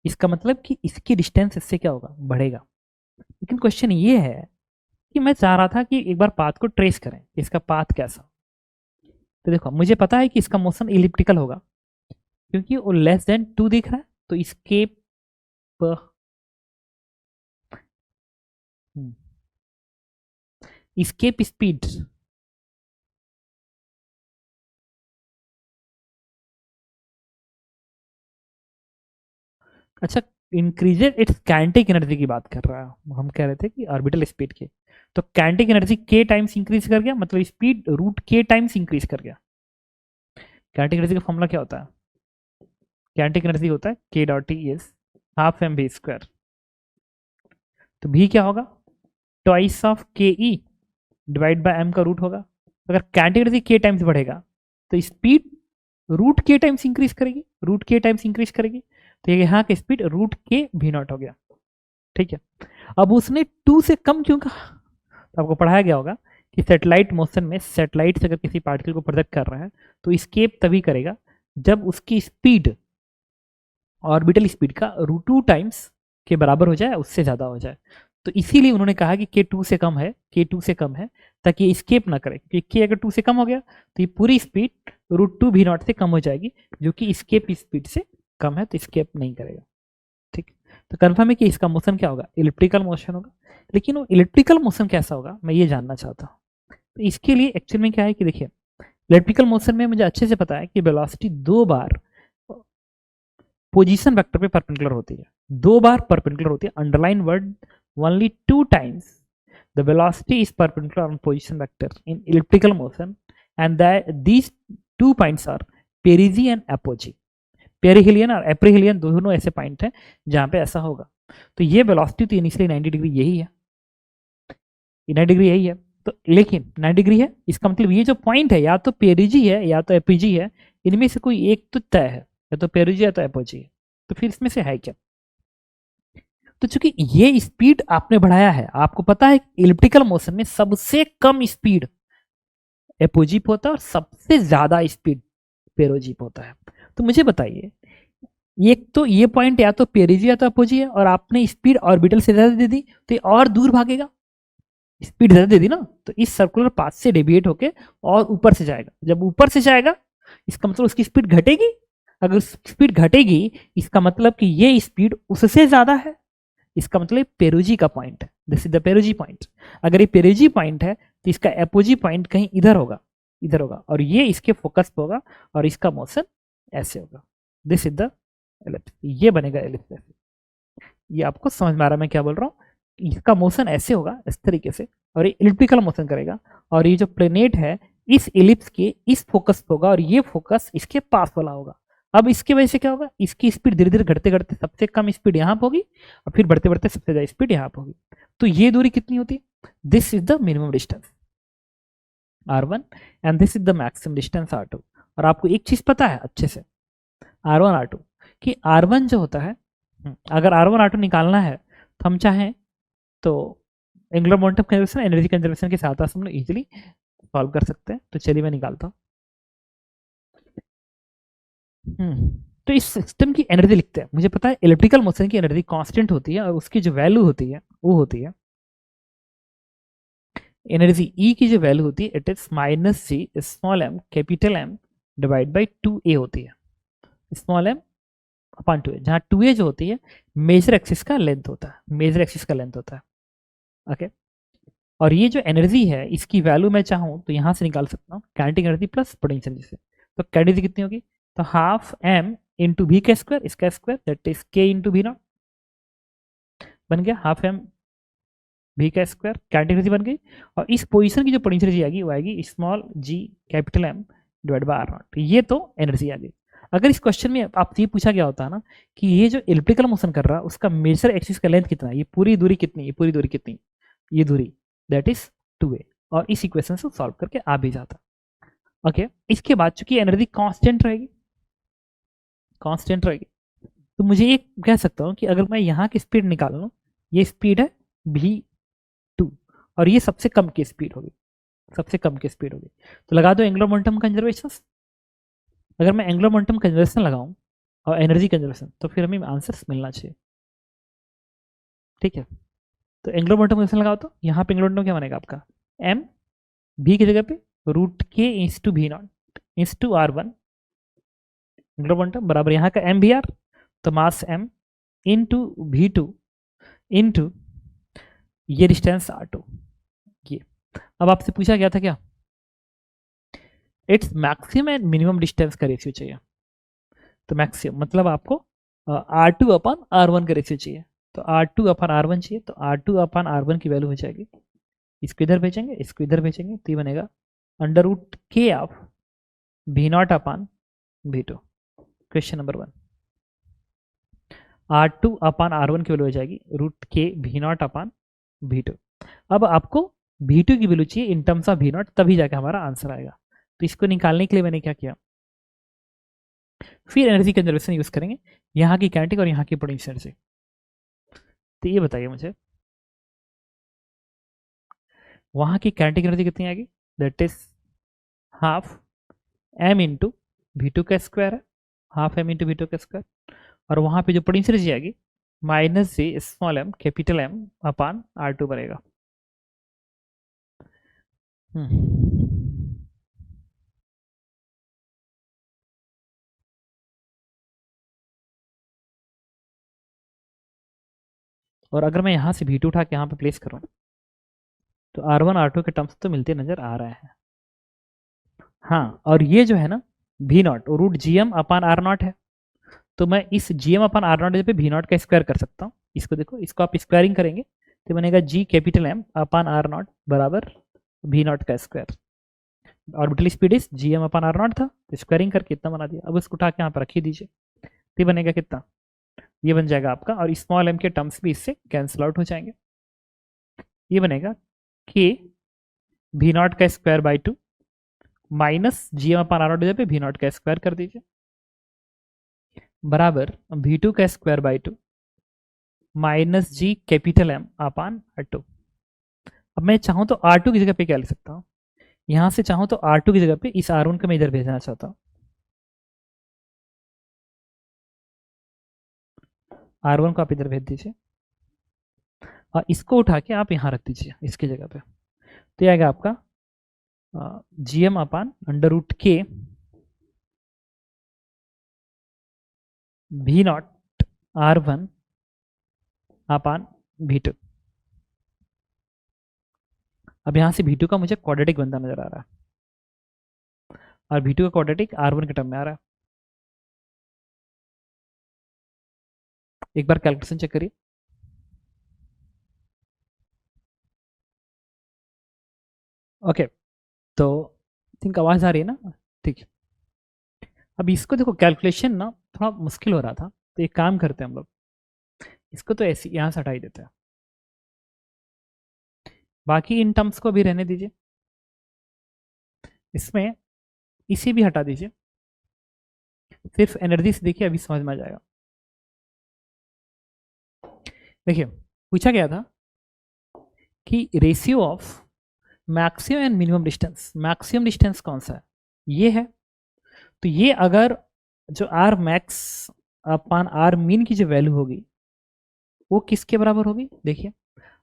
इसका मतलब कि इसकी डिस्टेंस इससे क्या होगा बढ़ेगा। लेकिन क्वेश्चन ये है कि मैं चाह रहा था कि एक बार पाथ को ट्रेस करें, इसका पाथ कैसा। तो देखो मुझे पता है कि इसका मोशन इलिप्टिकल होगा क्योंकि वो लेस देन 2 दिख रहा है, तो स्केप स्पीड अच्छा, इंक्रीजेज इट्स काइनेटिक एनर्जी की बात कर रहा है, हम कह रहे थे कि ऑर्बिटल स्पीड की। तो kinetic energy K times increase कर गया, मतलब speed root K times increase कर गया। काइनेटिक एनर्जी का फॉर्मूला क्या होता है? काइनेटिक एनर्जी होता है K dot T is half m v square. तो भी क्या होगा? Twice of K E divide by m का रूट होगा। अगर काइनेटिक एनर्जी के टाइम्स बढ़ेगा तो speed root K times increase करेगी, रूट के टाइम्स इंक्रीज करेगी। तो यहाँ की स्पीड रूट के भी नॉट हो गया। ठीक है, अब उसने 2 से कम क्यों कहा? तो आपको पढ़ाया गया होगा कि सैटेलाइट मोशन में सैटेलाइट से अगर किसी पार्टिकल को प्रोजेक्ट कर रहा है तो स्केप तभी करेगा जब उसकी स्पीड ऑर्बिटल स्पीड का रूट 2 टाइम्स के बराबर हो जाए, उससे ज़्यादा हो जाए। तो इसीलिए उन्होंने कहा कि के 2 से कम है, के 2 से कम है, ताकि ये स्केप ना करे, क्योंकि के अगर 2 से कम हो गया तो ये पूरी स्पीड रूट 2 भी नॉट से कम हो जाएगी, जो कि स्केप स्पीड से कम है, तो स्केप नहीं करेगा। ठीक, तो कंफर्म है कि इसका मोशन क्या होगा? इलिप्टिकल मोशन होगा। लेकिन वो इलिप्टिकल मोशन कैसा होगा, मैं ये जानना चाहता हूँ। तो इसके लिए एक्चुअल में क्या है कि देखिए, इलिप्टिकल मोशन में मुझे अच्छे से पता है कि वेलोसिटी 2 बार पोजीशन वेक्टर पे परपेंडिकुलर होती है, 2 बार परपेंडिकुलर होती है। Underline word only 2 times the velocity is perpendicular on position vector in elliptical motion and that these 2 points are perigee and apogee। Perihelion और एप्रिहिलियन दोनों ऐसे पॉइंट हैं जहां पे ऐसा होगा। तो ये वेलोसिटी तो इनिशियली 90 डिग्री यही है, 90 डिग्री यही है। तो लेकिन 90 डिग्री है, इसका मतलब ये जो पॉइंट है या तो पेरिजी है या तो एपीजी है, इनमें से कोई एक तो तय है, या तो पेरिजी या तो एपोजी है। तो फिर इसमें से है क्या? तो चूंकि ये स्पीड आपने बढ़ाया है, आपको पता है इलिप्टिकल मोशन में सबसे कम स्पीड एपोजीप होता है और सबसे ज्यादा स्पीड पेरोजीप होता है। तो मुझे बताइए, एक तो ये पॉइंट या तो पेरिजी या तो अपोजी है, और आपने स्पीड ऑर्बिटल से ज्यादा दे दी तो ये और दूर भागेगा, स्पीड ज्यादा दे दी ना, तो इस सर्कुलर पाथ से डेविएट होके और ऊपर से जाएगा। जब ऊपर से जाएगा इसका मतलब उसकी स्पीड घटेगी। अगर स्पीड घटेगी इसका मतलब कि ये स्पीड उससे ज्यादा है, इसका मतलब पेरोजी का पॉइंट है, दिस इज द पेरोजी पॉइंट। अगर ये पेरोजी पॉइंट है तो इसका एपोजी पॉइंट कहीं इधर होगा, इधर होगा, और ये इसके फोकस पे होगा और इसका मोशन ऐसे होगा। दिस इज द एलिप्स, ये बनेगा एलिप्स। ये आपको समझ में आ रहा है मैं क्या बोल रहा हूँ? इसका मोशन ऐसे होगा, इस तरीके से, और ये इलिप्टिकल मोशन करेगा, और ये जो प्लेनेट है इस इलिप्स के इस फोकस पे होगा और ये फोकस इसके पास वाला होगा। अब इसकी वजह से क्या होगा, इसकी स्पीड धीरे धीरे घटते घटते सबसे कम स्पीड यहाँ पे होगी और फिर बढ़ते बढ़ते सबसे ज्यादा स्पीड यहाँ पे होगी। तो ये दूरी कितनी होती है? This is the minimum distance r1 and this is the maximum distance r2। और आपको एक चीज पता है अच्छे से, r1 r2, कि r1 जो होता है, अगर r1 r2 निकालना है तो हम चाहें तो angular momentum conservation, energy conservation के साथ हम लोग इजीली सॉल्व कर सकते हैं। तो चलिए मैं निकालता हूँ। तो इस सिस्टम की एनर्जी लिखते हैं। मुझे पता है इलेक्ट्रिकल मोशन की एनर्जी कांस्टेंट होती है और उसकी जो वैल्यू होती है वो होती है एनर्जी ई की जो वैल्यू होती है it is minus C small m capital M divide by 2a होती है, स्मॉल एम अपॉन 2a, जहाँ 2a जो होती है मेजर एक्सिस का लेंथ होता है, मेजर एक्सिस का लेंथ होता है। ओके, और ये जो एनर्जी है इसकी वैल्यू मैं चाहूँ तो यहाँ से निकाल सकता हूँ, kinetic energy plus potential energy से। तो काइनेटिक एनर्जी कितनी होगी? तो हाफ एम इंटू वी का स्क्वायर, इसका स्क्वायर दैट इज के इंटू वी नॉट, बन गया हाफ एम वी का स्क्वायर, काइनेटिक एनर्जी बन गई। और इस पोजीशन की जो पोटेंशियल एनर्जी आएगी वो आएगी small G capital M divide by r not. ये तो एनर्जी आ गई। अगर इस क्वेश्चन में आपसे ये पूछा गया होता है ना कि ये जो इलिप्टिकल मोशन कर रहा है उसका मेजर एक्सिस का लेंथ कितना है, ये पूरी दूरी कितनी, ये पूरी दूरी कितनी, ये दूरी दैट इज 2a, और इस इक्वेशन से सॉल्व करके आ भी जाता। ओके, इसके बाद चूंकि एनर्जी कांस्टेंट रहेगी, कांस्टेंट रहेगी, तो मुझे ये कह सकता हूँ कि अगर मैं यहाँ की स्पीड निकाल लूँ, ये स्पीड है v2 और ये सबसे कम की स्पीड होगी, सबसे कम की स्पीड होगी। तो लगा दो एंगुलर मोमेंटम कंजर्वेशन। अगर मैं एंगुलर मोमेंटम कंजर्वेशन लगाऊं और एनर्जी कंजर्वेशन तो फिर हमें आंसर्स मिलना चाहिए। ठीक है, तो एंगुलर मोमेंटम कंजर्वेशन लगाओ तो यहाँ पे एंगुलर मोमेंटम क्या बनेगा आपका, एम भी की जगह पे रूट के इंस टू वी नॉट इंस टू r1 एंगुलर मोमेंटम बराबर यहाँ का एम वी आर, तो मास एम इंटू v2 इंटू ये डिस्टेंस r2। ये अब आपसे पूछा गया था क्या, its maximum and minimum distance का रेशियो चाहिए। तो मैक्सिमम मतलब आपको R2 अपन R1 का रेशियो चाहिए, तो R2 अपन R1 चाहिए, तो R2 अपन R1 की वैल्यू हो जाएगी, इसको इधर भेजेंगे, इसको इधर भेजेंगे, तो ये बनेगा अंडर रूट के of V0 upon V2। Question number 1, R2 upon R1 की वैल्यू हो जाएगी रूट के V0 अपन V2। अब आपको V2 की वैल्यू चाहिए इन टर्म्स ऑफ V0, तभी जाके हमारा आंसर आएगा। तो इसको निकालने के लिए मैंने क्या किया, फिर एनर्जी कंजर्वेशन यूज करेंगे, यहाँ की काइनेटिक और यहाँ की पोटेंशियल एनर्जी। तो ये बताइए मुझे, वहाँ की काइनेटिक एनर्जी कितनी आएगी, that is half m into V2 का स्क्वायर है, हाफ m इंटू V2 का स्क्वायर, और वहाँ पे जो पोटेंशियल एनर्जी आएगी माइनस जे स्मॉल m कैपिटल M अपान R2 बनेगा। और अगर मैं यहाँ से V2 उठा के यहाँ पे प्लेस करूँ तो R1 R2 के टर्म्स तो मिलते नजर आ रहे हैं। हाँ, और ये जो है ना V0 रूट GM अपान R0 है, तो मैं इस GM अपान R0 पे V0 का स्क्वायर कर सकता हूँ। इसको देखो, इसको आप स्क्वायरिंग करेंगे तो बनेगा G कैपिटल M अपान R0 बराबर V0 का स्क्वायर। ऑर्बिटल स्पीड इस GM अपान R0 था, तो स्क्वायरिंग करके इतना बना दिया। अब इसको उठा के यहाँ पर रख ही दीजिए, तो बनेगा कितना, ये बन जाएगा आपका, और स्मॉल m के टर्म्स भी इससे कैंसिल आउट हो जाएंगे। ये बनेगा k V0 का square by 2 minus GM upon R0 जगह पे V0 का स्क्वायर कर दीजिए बराबर V2 का square by 2 minus G capital M upon R2। अब मैं चाहूँ तो R2 की जगह पे क्या लिख सकता हूँ, यहाँ से चाहूँ तो R2 की जगह पे इस R1 को मैं इधर भेजना चाहता हूँ, R1 को आप इधर भेज दीजिए और इसको उठा के आप यहाँ रख दीजिए इसकी जगह पे, तो ये आएगा आपका GM अपान अंडर रूट के V0 R1 अपान V2। अब यहाँ से V2 का मुझे क्वाड्रेटिक बनता नजर आ रहा है, और V2 का क्वाड्रेटिक R1 के टर्म में आ रहा है। एक बार कैलकुलेशन चेक करिए। ओके, तो थिंक आवाज आ रही है ना, ठीक है। अब इसको देखो, कैलकुलेशन ना थोड़ा मुश्किल हो रहा था, तो एक काम करते हैं हम लोग, इसको तो ऐसे यहाँ से हटा ही देते हैं, बाकी इन टर्म्स को भी रहने दीजिए, इसमें इसे भी हटा दीजिए, सिर्फ एनर्जी से देखिए, अभी समझ में आ जाएगा। देखिए पूछा गया था कि ratio of maximum and minimum distance, maximum distance कौन सा है, ये है। तो ये अगर जो r max upon r min की जो वैल्यू होगी वो किसके बराबर होगी, देखिए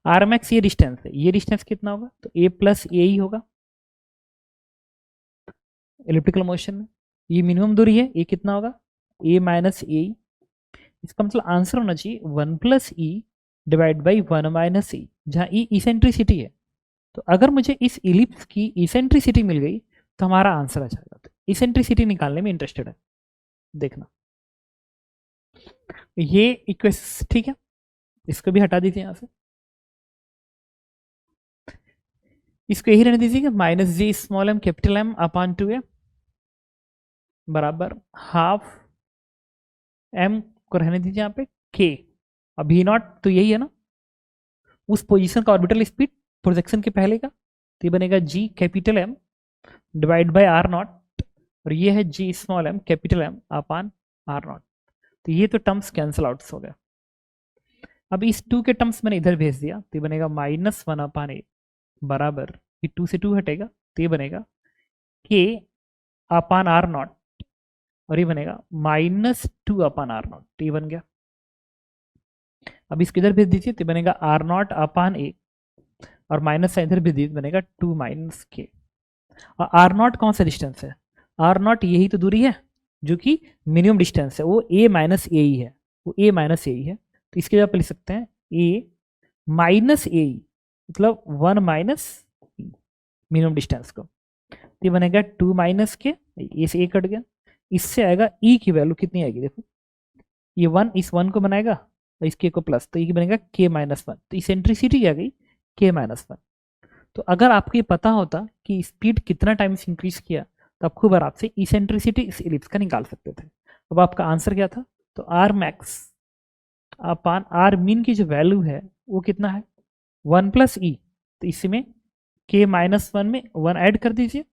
आर मैक्स ये डिस्टेंस है, ये डिस्टेंस कितना होगा, तो ए प्लस ए ही होगा इलिप्टिकल मोशन में। ये मिनिमम दूरी है, ये कितना होगा, ए माइनस ए। इसका मतलब आंसर होना चाहिए 1 plus E divide by 1 minus E, जहाँ ई इसेंट्रिसिटी है। तो अगर मुझे इस इलिप्स की इसेंट्रिसिटी मिल गई तो हमारा आंसर आ जाएगा। तो इसेंट्रिसिटी निकालने में इंटरेस्टेड है, देखना ये इक्वेशन, ठीक है, इसको भी हटा दीजिए यहाँ से, इसको यही रहने दीजिए minus G small m capital M अपान 2a बराबर हाफ m को रहने दीजिए यहाँ पे k। अब V0 तो यही है ना, उस पोजीशन का ऑर्बिटल स्पीड प्रोजेक्शन के पहले का, तो ये बनेगा g capital M divide by R0, और ये है g small m capital M अपान R0। तो ये तो टर्म्स कैंसिल आउट हो गया। अब इस 2 के टर्म्स मैंने इधर भेज दिया, तो ये बनेगा -1 अपान a बराबर, ये 2 से 2 हटेगा, तो ये बनेगा k अपान R0, और ये बनेगा -2 अपान R0, तो ये बन गया। अब इसको इधर भेज दीजिए, तो बनेगा R0 अपान a, और माइनस साइन इधर भेज दीजिए, बनेगा 2 माइनस k। और R0 कौन सा डिस्टेंस है, R0 यही तो दूरी है जो कि मिनिमम डिस्टेंस है, वो a माइनस ए ही है, वो a माइनस ए ही है। तो इसके जगह पे लिख सकते हैं a माइनस ए, मतलब 1 माइनस मिनिमम डिस्टेंस को, तो ये बनेगा 2 माइनस के, ए से ए कट गया, इससे आएगा e की वैल्यू कितनी आएगी, देखो ये 1 इस 1 को बनाएगा और इस k को प्लस, तो ये बनेगा k-1। तो इसेंट्रिसिटी क्या गई, k-1। तो अगर आपको ये पता होता कि स्पीड कितना टाइम्स इंक्रीज किया, तो आप खूब आराम से इसेंट्रिसिटी इस इलिप्स का निकाल सकते थे। अब आपका आंसर क्या था, तो r max upon r min की जो वैल्यू है वो कितना है, 1 प्लस ई। तो इसमें k-1 में 1 ऐड कर दीजिए,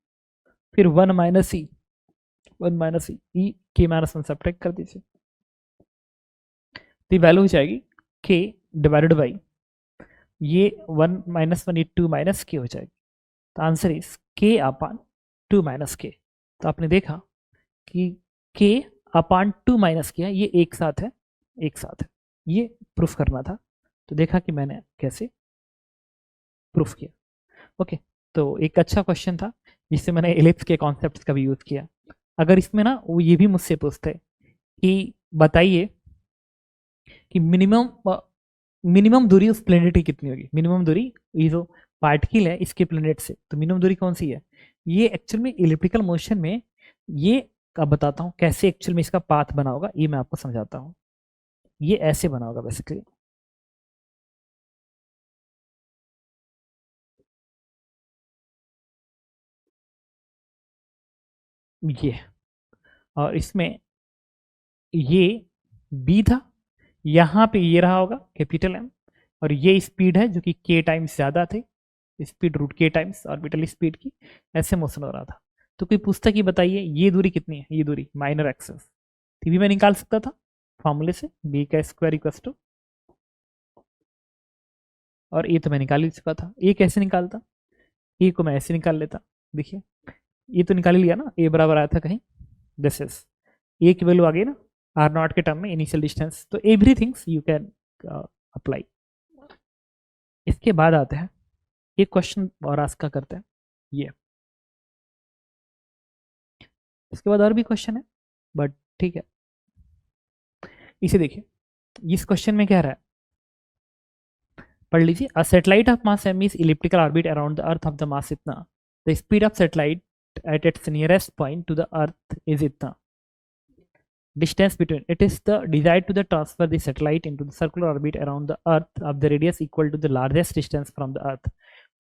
फिर 1 माइनस ई, 1 माइनस ई, k-1 सब्ट्रैक्ट कर दीजिए, तो वैल्यू हो जाएगी k डिवाइडेड बाई ये 1 माइनस 1 ये 2 माइनस के हो जाएगी। तो answer is k upon 2 minus के। तो आपने देखा कि k अपान 2 माइनस के ये एक साथ है, एक साथ है, ये प्रूफ करना था। तो देखा कि मैंने कैसे प्रूफ किया। ओके, तो एक अच्छा क्वेश्चन था जिससे मैंने एलिप्स के कॉन्सेप्ट्स का भी यूज़ किया। अगर इसमें ना वो ये भी मुझसे पूछते कि बताइए कि मिनिमम दूरी उस प्लेनेट की कितनी होगी, मिनिमम दूरी ये जो पार्टिकल है इसके प्लेनेट से, तो मिनिमम दूरी कौन सी है। ये एक्चुअल में इलिप्टिकल मोशन में ये अब बताता हूँ कैसे एक्चुअल में इसका पाथ बना होगा, ये मैं आपको समझाता हूँ। ये ऐसे बना होगा बेसिकली, ये, और इसमें ये बी था, यहाँ पे ये रहा होगा कैपिटल एम, और ये स्पीड है जो कि के टाइम्स ज़्यादा थे, speed root K times orbital speed की, ऐसे मोशन हो रहा था। तो कोई पूछता कि बताइए ये दूरी कितनी है, ये दूरी माइनर एक्सेस, तो भी मैं निकाल सकता था फॉर्मूले से, बी का स्क्वायर इक्वल टू, और ए तो मैं निकाल ही चुका था। ए कैसे निकालता, ए को मैं ऐसे निकाल लेता, देखिए ये तो निकाल ही लिया ना, ए बराबर आया था कहीं, दिस इज ए की वैल्यू आ गई ना आर नॉट के टर्म में, इनिशियल डिस्टेंस, तो एवरीथिंग्स यू कैन अप्लाई। इसके बाद आते हैं एक क्वेश्चन और आज का करते हैं ये, इसके बाद और भी क्वेश्चन है बट ठीक है। इसे देखिए, इस क्वेश्चन में क्या रहा है, पढ़ लीजिए। A satellite of mass m is elliptical orbit around the earth of the mass इतना, the speed of satellite at its nearest point to the earth is इतना, distance between it is the desired to the transfer the satellite into the circular orbit around the earth of the radius equal to the largest distance from the earth,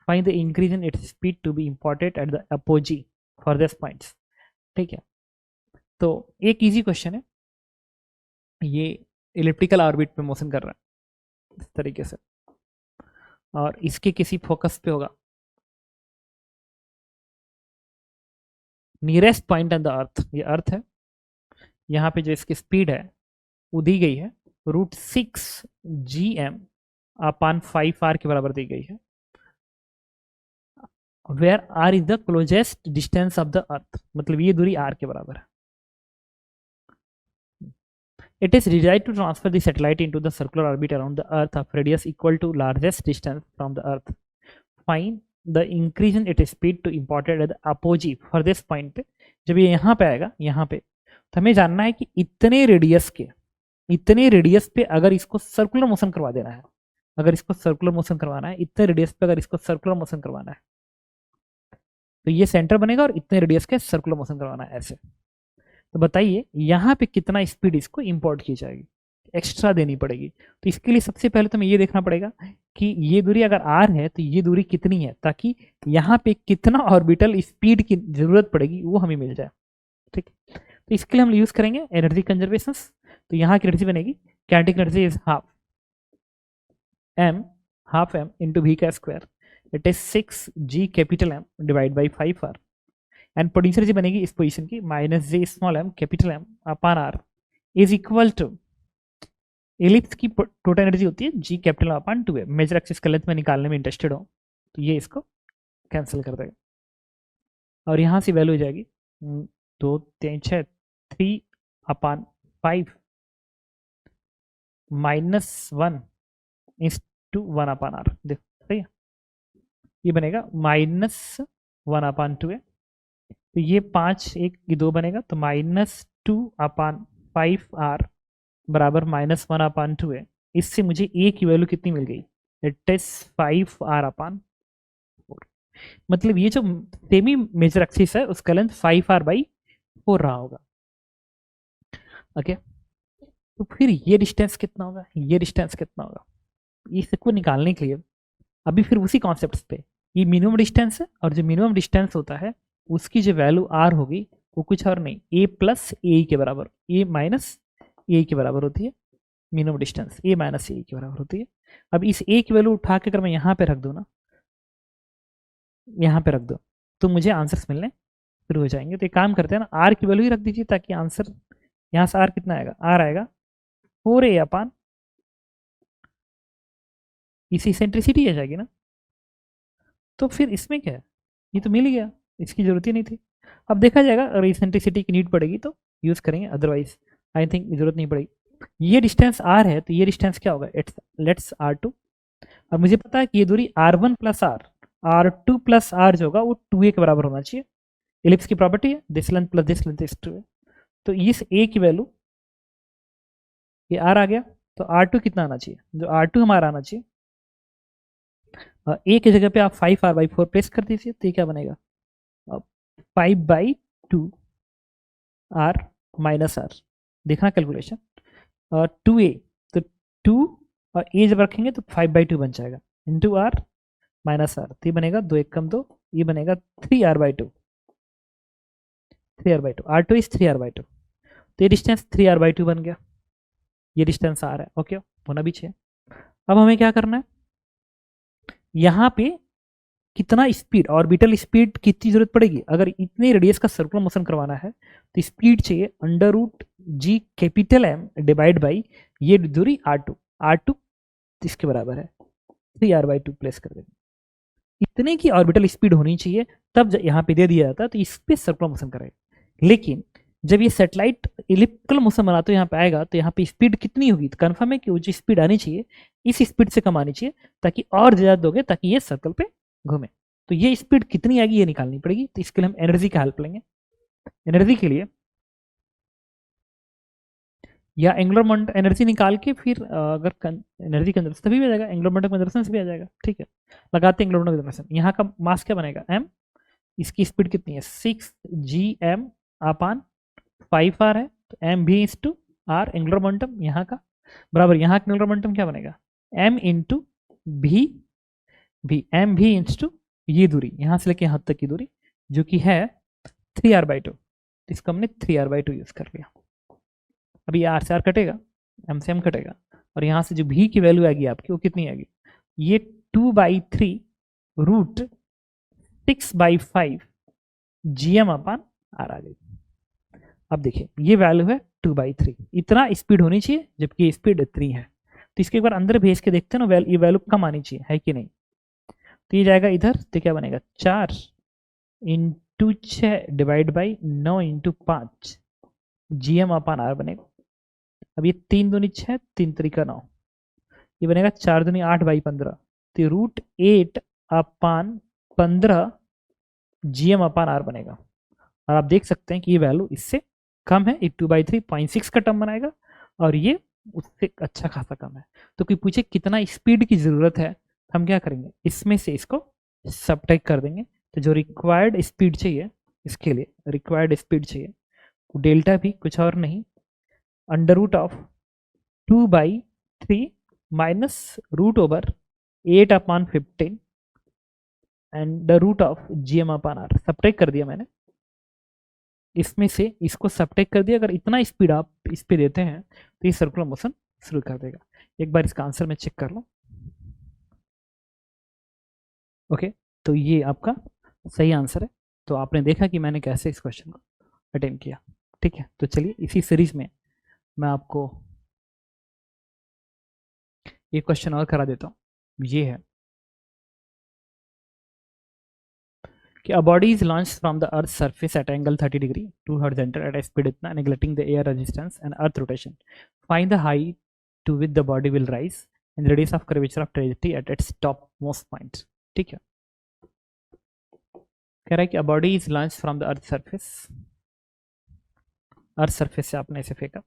find the increase in its speed to be imported at the apogee for this points। ठीक है, तो एक easy question है, ये elliptical orbit पे motion कर रहा है इस तरीके से, और इसके किसी फोकस पे होगा nearest point on the earth, ये अर्थ है, यहाँ पे जो इसकी स्पीड है वो दी गई है √6 GM अपान 5R के बराबर दी गई है, where R is the closest distance of the earth, मतलब ये दूरी R के बराबर है। It is desired to transfer the satellite into the circular orbit around the earth of radius equal to largest distance from the earth, find the increase in its speed to imported at the apogee for this point पे, जब ये यहाँ पे आएगा, यहाँ पे, तो हमें जानना है कि इतने रेडियस के, इतने रेडियस पे अगर इसको सर्कुलर मोशन करवा देना है, अगर इसको सर्कुलर मोशन करवाना है, इतने रेडियस पे अगर इसको सर्कुलर मोशन करवाना है, तो ये सेंटर बनेगा और इतने रेडियस के सर्कुलर मोशन करवाना है ऐसे। तो बताइए यहाँ पे कितना स्पीड इसको इंपोर्ट की जाएगी, एक्स्ट्रा देनी पड़ेगी। तो इसके लिए सबसे पहले तो हमें ये देखना पड़ेगा कि ये दूरी अगर r है तो ये दूरी कितनी है, ताकि यहाँ पे कितना ऑर्बिटल स्पीड की जरूरत पड़ेगी वो हमें मिल जाए। ठीक, तो इसके लिए हम यूज करेंगे एनर्जी कंजर्वेशन। तो यहाँ की एनर्जी बनेगी, kinetic energy is half m into V का square, it is 6G capital M divide by 5R, and potential energy बनेगी इस पोजीशन की -J small m capital M upon R is equal to, ellipse की total energy होती है G capital अपान 2 है। Major axis का length में निकालने में इंटरेस्टेड हो तो ये इसको कैंसिल कर देगा, और यहाँ से वैल्यू हो जाएगी 2 3 6 3 अपान 5 -1 इस टू 1 अपान R, देखो सही है, ये बनेगा -1 अपान 2 है, तो ये 5 1 ये 2 बनेगा, तो -2 अपान 5R बराबर -1 अपान 2 है। इससे मुझे ए की वैल्यू कितनी मिल गई, इट इज 5R अपान 4, मतलब ये जो सेमी मेजर एक्सिस है उसका लेंथ 5R बाई 4 रहा होगा। ओके, तो फिर ये डिस्टेंस कितना होगा, ये डिस्टेंस कितना होगा, इसको निकालने के लिए अभी फिर उसी कॉन्सेप्ट पे, ये मिनिमम डिस्टेंस है और जो मिनिमम डिस्टेंस होता है उसकी जो वैल्यू आर होगी वो कुछ और नहीं ए प्लस ए के बराबर, ए माइनस ए के बराबर होती है। मिनिमम डिस्टेंस ए माइनस ए के बराबर होती है। अब इस ए की वैल्यू उठा के अगर मैं यहाँ पे रख दूँ ना, यहाँ पे रख दो, तो मुझे आंसर्स मिलने शुरू हो जाएंगे। तो एक काम करते हैं ना, आर की वैल्यू ही रख दीजिए ताकि आंसर यहाँ से आर कितना आएगा, आर आएगा 4a अपान, इसी इसेंट्रिसिटी आ जाएगी ना। तो फिर इसमें क्या है, ये तो मिल ही गया, इसकी जरूरत ही नहीं थी। अब देखा जाएगा अगर इसेंट्रिसिटी की नीड पड़ेगी तो यूज करेंगे, अदरवाइज आई थिंक जरूरत नहीं पड़ेगी। ये डिस्टेंस आर है तो ये डिस्टेंस क्या होगा, इट्स लेट्स r2। और मुझे पता है कि ये दूरी r1 plus r2 plus r जो होगा वो 2a के बराबर होना चाहिए। एलिप्स की प्रॉपर्टी है this length plus this length is 2a। तो इस a की वैल्यू ये r आ गया, तो r2 कितना आना चाहिए, जो r2 हमारा आना चाहिए, a की जगह पे आप 5r/4 प्लेस कर दीजिए, तो ये क्या बनेगा 5/2 r माइनस r। देखना कैलकुलेशन 2a, तो 2 और a जब रखेंगे तो 5/2 बन जाएगा इंटू r माइनस r, तो ये बनेगा 2 1 कम 2, ये बनेगा 3r/2, 3r/2, r2 is 3r/2। तो ये डिस्टेंस 3r/2 बन गया, ये डिस्टेंस r है। ओके, होना भी चाहिए। अब हमें क्या करना है, यहाँ पे कितना स्पीड, ऑर्बिटल स्पीड कितनी जरूरत पड़ेगी, अगर इतने रेडियस का सर्कुलर मोशन करवाना है तो स्पीड चाहिए √g capital M divide by ये दूरी r2, r2 इसके बराबर है 3r/2 प्लेस कर देंगे। इतने की ऑर्बिटल स्पीड होनी चाहिए, तब यहाँ पे दे दिया जाता है तो इस पे सर्कुलर मोशन करेगा। लेकिन जब ये सैटेलाइट इलिप्टिकल मोशन बनाते यहाँ पे आएगा तो यहाँ पे स्पीड कितनी होगी, तो कन्फर्म है कि वो जो स्पीड आनी चाहिए इस स्पीड से कम आनी चाहिए, ताकि और ज़्यादा दोगे ताकि ये सर्कल पे घूमे। तो ये स्पीड कितनी आएगी ये निकालनी पड़ेगी, तो इसके लिए हम एनर्जी का हेल्प लेंगे। एनर्जी के लिए या एंगुलर मोमेंटम एनर्जी निकाल के फिर अगर एनर्जी कंजर्वेशन तभी भी आ जाएगा, एंगुलर मोमेंटम कंजर्वेशन से भी आ जाएगा। ठीक है, लगाते हैं एंगुलर मोमेंटम कंजर्वेशन। यहाँ का मास क्या बनेगा m, इसकी स्पीड कितनी है 6gm अपान 5r है, तो m भी is two r angular momentum यहाँ का बराबर, यहाँ का एंगुलर मोमेंटम क्या बनेगा m इंटू भी m भी इंटू ये दूरी यहाँ से लेके यहाँ तक की दूरी जो कि है 3r/2, इसको हमने 3r/2 यूज कर लिया। अभी r से r कटेगा, m से m कटेगा, और यहाँ से जो भी की वैल्यू आएगी आपकी वो कितनी आएगी, ये 2/3 √6/5 gm अपान r आ गई। अब देखिए ये वैल्यू है 2/3, इतना स्पीड होनी चाहिए जबकि स्पीड 3 है। तो इसके एक बार अंदर भेज के देखते हैं ना, ये वैल्यू कम आनी चाहिए है कि नहीं। तो ये जाएगा इधर, तो क्या बनेगा 4 into 6 divide by 9 into 5 gm upon r बनेगा। अब ये 3 दूनी 6, 3 तरीका 9, ये बनेगा 4 दूनी 8/15, तो √8 अपान 15 gm अपान r बनेगा। और आप देख सकते हैं कि ये वैल्यू इससे कम है, ये 2/3 0.6 का टर्म बनाएगा और ये उससे अच्छा खासा कम है। तो कोई पूछे कितना स्पीड की जरूरत है, हम क्या करेंगे इसमें से इसको सबट्रैक्ट कर देंगे। तो जो रिक्वायर्ड स्पीड चाहिए, इसके लिए रिक्वायर्ड स्पीड चाहिए डेल्टा भी कुछ और नहीं √2/3 minus √8 upon 15 and the root of gm upon r। Subtract कर दिया मैंने, इसमें से इसको सबट्रैक्ट कर दिया। अगर इतना स्पीड आप इस पे देते हैं तो ये सर्कुलर मोशन शुरू कर देगा। एक बार इसका आंसर मैं चेक कर लूँ। ओके, तो ये आपका सही आंसर है। तो आपने देखा कि मैंने कैसे इस क्वेश्चन को अटेम्प्ट किया। ठीक है, तो चलिए इसी सीरीज में मैं आपको एक क्वेश्चन और करा देता हूँ। ये है कि a body is launched from the earth's surface at angle 30 degree to horizontal at a speed इतना, neglecting the air resistance and earth rotation. Find the height to which the body will rise and the radius of curvature of trajectory at its topmost point. ठीक है, कह रहा है कि a body is launched from the earth surface, earth surface से आपने इसे फेंका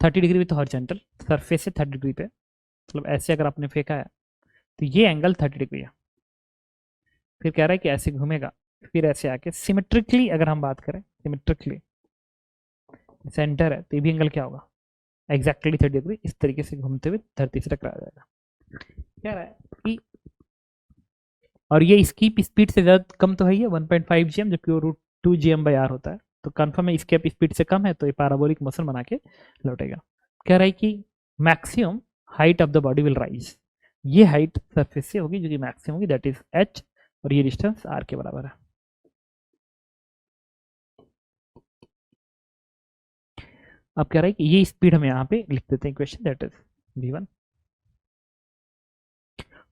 30 डिग्री विथ हॉरिजॉन्टल, सरफेस से 30 डिग्री पे, मतलब ऐसे अगर आपने फेंका है तो ये एंगल 30 डिग्री है। फिर कह रहा है कि ऐसे घूमेगा, फिर ऐसे आके सिमेट्रिकली, अगर हम बात करें सिमेट्रिकली सेंटर है, तो ये भी एंगल क्या होगा, एग्जैक्टली 30 डिग्री इस तरीके से घूमते हुए धरती से टकरा जाएगा। क्या रहा है कि और ये इसकी स्पीड से ज़्यादा कम तो है ये 1.5 जीएम, जबकि वो √2 GM/r होता है, तो कंफर्म है इसके स्पीड से कम है, तो ये पैराबोलिक मोशन बना के लौटेगा। कह रहा है कि maximum height of the body will rise, ये हाइट सरफेस से होगी जो कि मैक्सिमम होगी, दैट इज h, और ये डिस्टेंस r के बराबर है। अब कह रहा है कि ये स्पीड हम यहाँ पे लिख देते हैं इक्वेशन, दैट इज v1,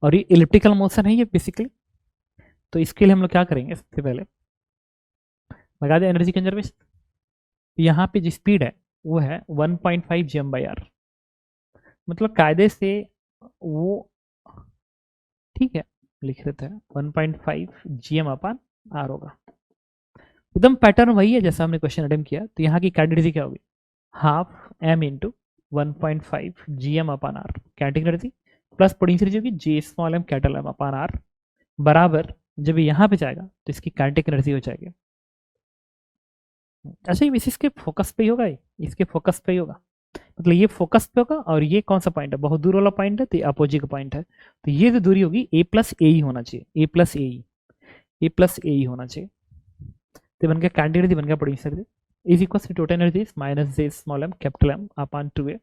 और ये इलिप्टिकल मोशन है ये बेसिकली। तो इसके लिए हम लोग क्या करेंगे, सबसे पहले लगा दें एनर्जी कंजर्वेशन। यहाँ पे जो स्पीड है वो है 1.5 GM/r, मतलब कायदे से वो, ठीक है लिख लेते हैं 1.5 GM/r होगा, एकदम पैटर्न वही है जैसा हमने क्वेश्चन अटेम्प्ट किया। तो यहाँ की कैटेगरी क्या होगी, half m into 1.5 GM/r category plus potential जो कि J_m कैटल m/r बराबर, जब यहाँ पे जाएगा तो इसकी काइनेटिक एनर्जी हो जाएगी। अच्छा ये इसके फोकस पे ही होगा, इसके फोकस पे ही होगा, मतलब ये फोकस पे होगा, और ये कौन सा पॉइंट है, बहुत दूर वाला पॉइंट है, तो ये अपोजिट का पॉइंट है, तो ये जो दूरी होगी a+a ही होना चाहिए, a+a होना चाहिए। तो बन गया काइनेटिक एनर्जी, बन गया potential energy is equal to total energy minus J_m capital M upon 2a।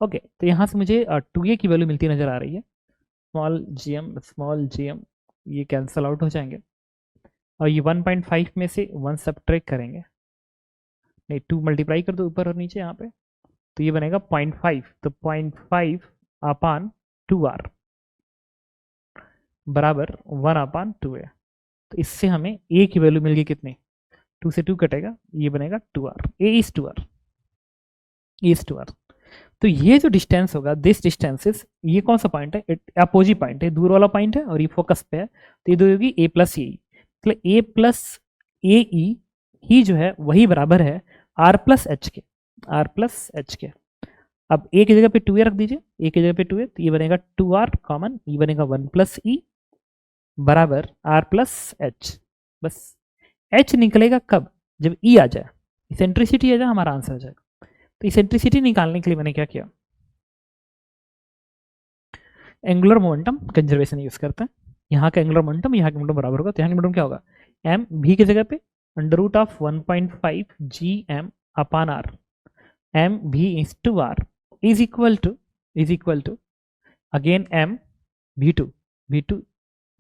Okay, तो यहाँ से मुझे 2a की वैल्यू मिलती नजर आ रही है, स्मॉल gm ये कैंसल आउट हो जाएंगे, और ये 1.5 में से 1 सब्ट्रैक्ट करेंगे, नहीं 2 मल्टीप्लाई कर दो ऊपर और नीचे यहाँ पे, तो ये बनेगा 0.5, तो 0.5 अपॉन 2r बराबर 1 अपॉन 2a। तो इससे हमें a की वैल्यू मिल गई कितनी, 2 से 2 कटेगा, ये बनेगा 2r, a is 2r। तो ये जो डिस्टेंस होगा, दिस डिस्टेंसेस, ये कौन सा पॉइंट है, अपोजिट पॉइंट है, दूर वाला पॉइंट है, और ये फोकस पे है, तो ये दो होगी a+e, मतलब a+ae ही जो है वही बराबर है r+h के। अब a की जगह पे 2a रख दीजिए, a की जगह पे 2a, तो ये बनेगा 2r कॉमन, ये बनेगा 1+e बराबर r+h। बस h निकलेगा कब, जब e आ जाए, इसेंट्रिसिटी आ जाए, हमारा आंसर आ जाएगा। तो इसेंट्रिसिटी निकालने के लिए मैंने क्या किया, एंगुलर मोमेंटम कंजर्वेशन यूज करते हैं। यहाँ का एंगुलर मोमेंटम यहाँ के मोमेंटम बराबर होगा, तो यहाँ का मोमेंटम क्या होगा, m v की जगह पे √1.5 GM/r, m v is to r is equal to again m v2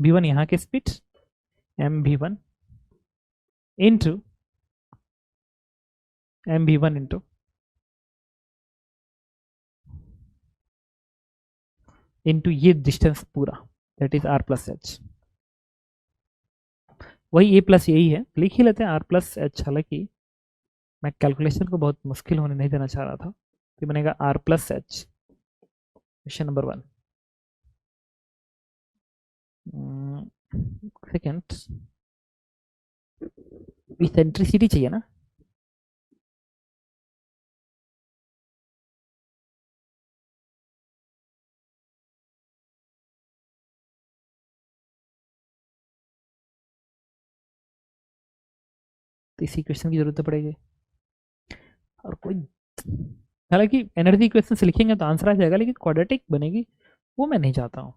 v1 यहाँ के speed m v1 into into ये डिस्टेंस पूरा, दैट इज r+h, वही a+ यही है, लिख ही लेते हैं r+h, हालांकि मैं कैलकुलेशन को बहुत मुश्किल होने नहीं देना चाह रहा था, तो बनेगा r+h, question number 1। Second, eccentricity चाहिए ना, तो इसी क्वेश्चन की जरूरत पड़ेगी, और कोई, हालांकि एनर्जी इक्वेशन से लिखेंगे तो आंसर आ जाएगा, लेकिन क्वाड्रेटिक बनेगी वो मैं नहीं चाहता हूँ।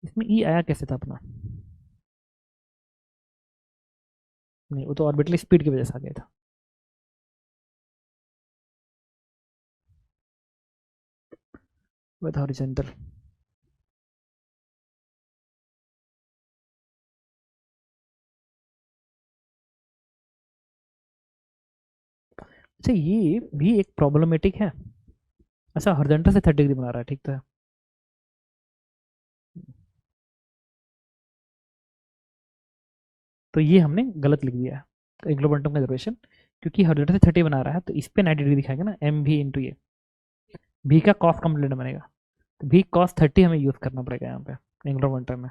इसमें ई आया कैसे था अपना, नहीं वो तो ऑर्बिटल स्पीड की वजह से आ गया था। विद हॉरिजॉन्टल, अच्छा ये भी एक प्रॉब्लमेटिक है। अच्छा हॉरिजॉन्टल से 30 डिग्री बना रहा है, ठीक तो है, तो ये हमने गलत लिख दिया है एंगुलर मोमेंटम कंजर्वेशन, क्योंकि हॉरिजॉन्टल से 30 बना रहा है, तो इस पे 90 डिग्री दिखाएगा ना, एम भी इंटू ये भी का कॉस कंप्लीट बनेगा, तो भी cos 30 हमें यूज करना पड़ेगा यहाँ पे एंगुलर मोमेंटम में।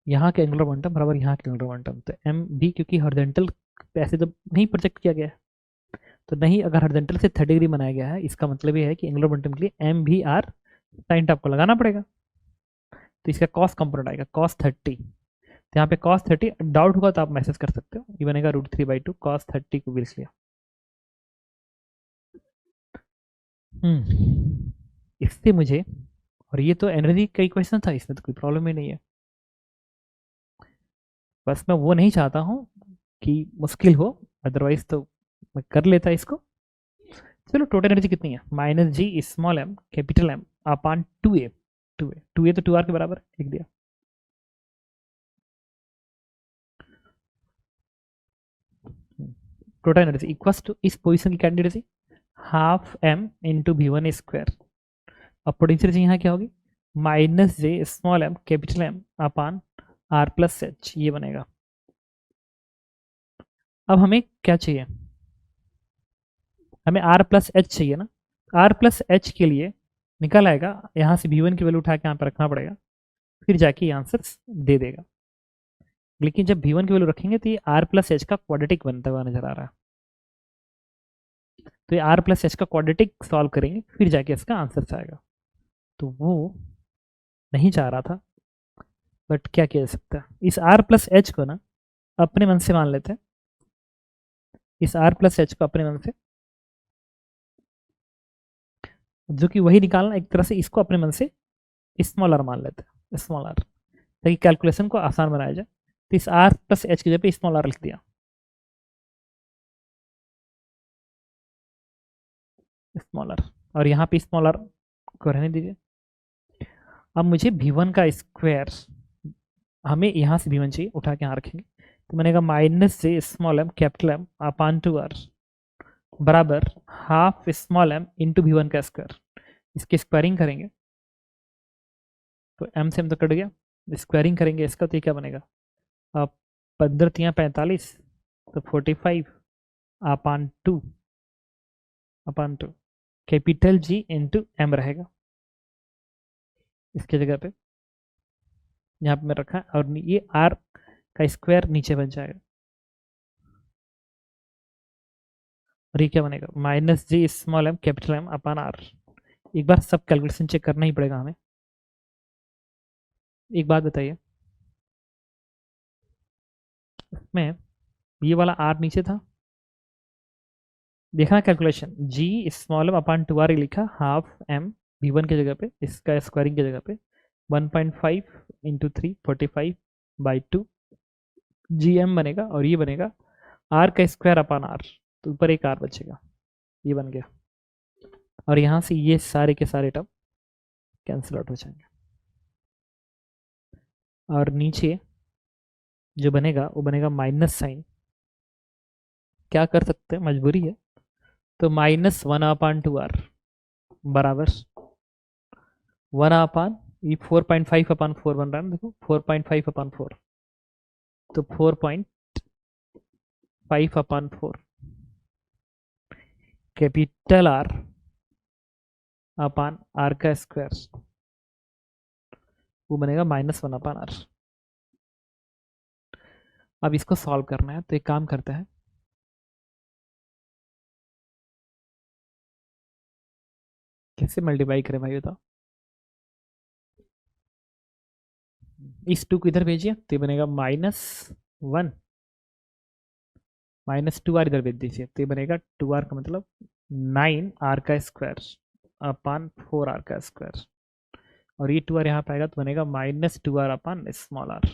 यहाँ के एंगुलर मोमेंटम बराबर यहाँ के एंगुलर मोमेंटम, तो एम भी क्योंकि हॉरिजॉन्टल पे ऐसे तो नहीं प्रोजेक्ट किया गया है, तो नहीं, अगर हॉरिजॉन्टल से 30 डिग्री बनाया गया है, इसका मतलब ये है कि एंगुलर मोमेंटम के लिए एम भी आर साइन आपको लगाना पड़ेगा, तो इसका कॉस कंपोनेंट आएगा cos 30, तो यहाँ पे cos 30 डाउट होगा तो आप मैसेज कर सकते हो। ये बनेगा √3/2 cos 30 को भी लिख लिया। इससे मुझे, और ये तो एनर्जी का इक्वेशन था, इसमें तो कोई प्रॉब्लम ही नहीं है। बस मैं वो नहीं चाहता हूँ कि मुश्किल हो, अदरवाइज तो मैं कर लेता इसको। चलो टोटल एनर्जी कितनी है, -g small m capital M अपान 2a। 2a तो 2r के बराबर है, लिख दिया। टोटल एनर्जी इक्वल्स टू इस पोजीशन की candidate ½ m into v1 square. अब पोटेंशियल एनर्जी यहाँ क्या होगी, -j small m capital M अपान r+h, ये बनेगा। अब हमें क्या चाहिए, हमें r+h चाहिए ना। r+h के लिए निकल आएगा, यहाँ से v1 की वैल्यू उठा के यहाँ पर रखना पड़ेगा, फिर जाके ये आंसर दे देगा। लेकिन जब v1 की वैल्यू रखेंगे तो ये r+h का क्वाड्रेटिक बनता हुआ नजर आ रहा है। तो ये r+h का क्वाड्रेटिक सॉल्व करेंगे, फिर जाके इसका आंसर आएगा। तो वो नहीं चाह रहा था, बट क्या किया जा सकता है, इस r+h को ना अपने मन से मान लेते हैं। इस r+h को अपने मन से, जो कि वही निकालना, एक तरह से इसको अपने मन से स्मॉल r मान लेते हैं, स्मॉल r, ताकि कैलकुलेशन को आसान बनाया जाए। तो इस r+h की जगह पे स्मॉल r लिख दिया, स्मॉल r। और यहाँ पे स्मॉल r को रहने दीजिए। अब मुझे v1 का स्क्वायर, हमें यहाँ से v1 चाहिए, उठा के यहाँ रखेंगे, तो बनेगा -j small m capital M अपान 2r बराबर ½ स्मॉल m इंटू v1 का स्क्वायर। इसकी स्क्वायरिंग करेंगे तो m से m तो कट गया, स्क्वायरिंग करेंगे इसका तो ये क्या बनेगा, अब 15×3 = 45, तो 45 अपान 2 कैपिटल G इंटू M रहेगा। इसके जगह पे यहाँ पे मैं रखा है, और ये r का स्क्वायर नीचे बन जाएगा, और ये क्या बनेगा, -j small m capital M upon r। एक बार सब कैलकुलेशन चेक करना ही पड़ेगा हमें। एक बात बताइए, इसमें ये वाला r नीचे था, देखना कैलकुलेशन, g स्मॉल m अपान 2r लिखा, ½ m v1 की जगह पे, इसका स्क्वायरिंग की जगह पे 1.5 इंटू 3 45/2 gm बनेगा, और ये बनेगा r का स्क्वायर अपान r, तो ऊपर एक r बचेगा, ये बन गया। और यहाँ से ये सारे के सारे टर्म कैंसिल आउट हो जाएंगे, और नीचे जो बनेगा वो बनेगा माइनस साइन। क्या कर सकते हैं, मजबूरी है, तो -1/2r बराबर 1 ये 4.5/4 बन रहा है ना, देखो 4.5/4, तो 4.5/4 कैपिटल R अपान R का स्क्वायर, वो बनेगा -1/r। अब इसको सॉल्व करना है, तो एक काम करते हैं, कैसे मल्टीप्लाई करें भाई बताओ। इस 2 को इधर भेजिए, तो ये बनेगा -1 -2r इधर भेज दीजिए, तो ये बनेगा 2r का मतलब 9r का स्क्वायर अपान 4r का स्क्वायर, और ये 2r यहाँ पे आएगा तो बनेगा -2r अपान स्मॉल r,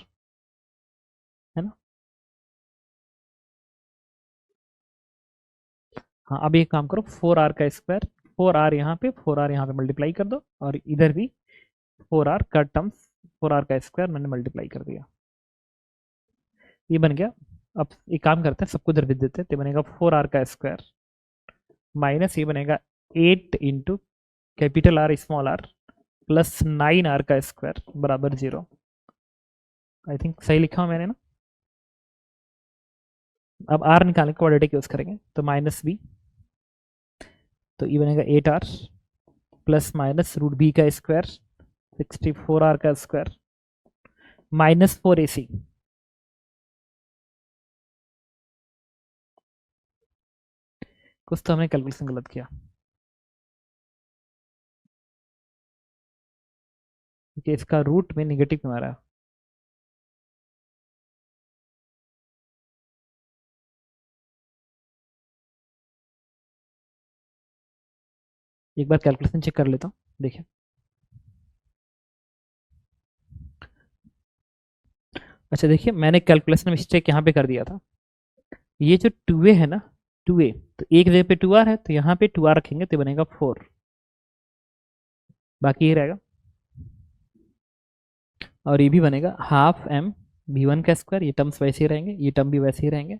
है ना। हाँ अब एक काम करो, 4r का स्क्वायर, 4r यहाँ पे 4r यहाँ पे मल्टीप्लाई कर दो, और इधर भी 4r का टर्म्स, 4r का स्क्वायर मैंने मल्टीप्लाई कर दिया, ये बन गया। अब एक काम करते हैं, सबको इधर भेज देते हैं, तो बनेगा 4r का स्क्वायर माइनस ये बनेगा 8 into capital R small r plus 9r का स्क्वायर बराबर 0। आई थिंक सही लिखा हूँ मैंने ना। अब r निकालने का क्वाड्रेटिक यूज करेंगे, तो -b, तो ये बनेगा 8r प्लस माइनस √b का स्क्वायर 64r का स्क्वायर -4ac। कुछ तो हमने कैलकुलेशन गलत किया, क्योंकि इसका रूट में निगेटिव क्यों आ रहा है। एक बार कैलकुलेशन चेक कर लेता हूँ, देखिए। अच्छा देखिए, मैंने कैलकुलेशन मिस्टेक यहाँ पे कर दिया था। ये जो 2a है ना, 2a, तो एक जगह पे 2r है, तो यहाँ पे 2r रखेंगे तो बनेगा 4, बाकी ये रहेगा। और ये भी बनेगा हाफ m v1 का स्क्वायर, ये टर्म्स वैसे ही रहेंगे, ये टर्म भी वैसे ही रहेंगे,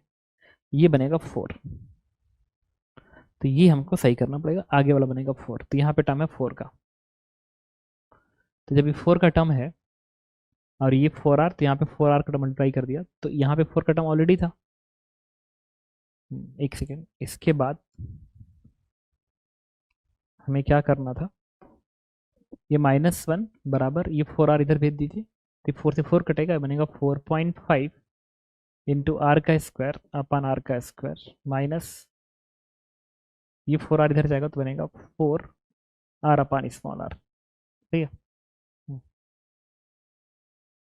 ये बनेगा 4। तो ये हमको सही करना पड़ेगा, आगे वाला बनेगा 4, तो यहाँ पे टर्म है 4 का। तो जब ये 4 का टर्म है और ये 4r, तो यहाँ पे 4r का टर्म मल्टीप्लाई कर दिया, तो यहाँ पे 4 का टर्म ऑलरेडी था। एक सेकेंड, इसके बाद हमें क्या करना था, ये -1 बराबर ये 4r इधर भेज दीजिए, तो 4 से 4 कटेगा, बनेगा 4.5 इंटू आर का स्क्वायर अपन आर का स्क्वायर, माइनस ये 4r इधर जाएगा तो बनेगा 4r अपन स्मॉल आर, ठीक है।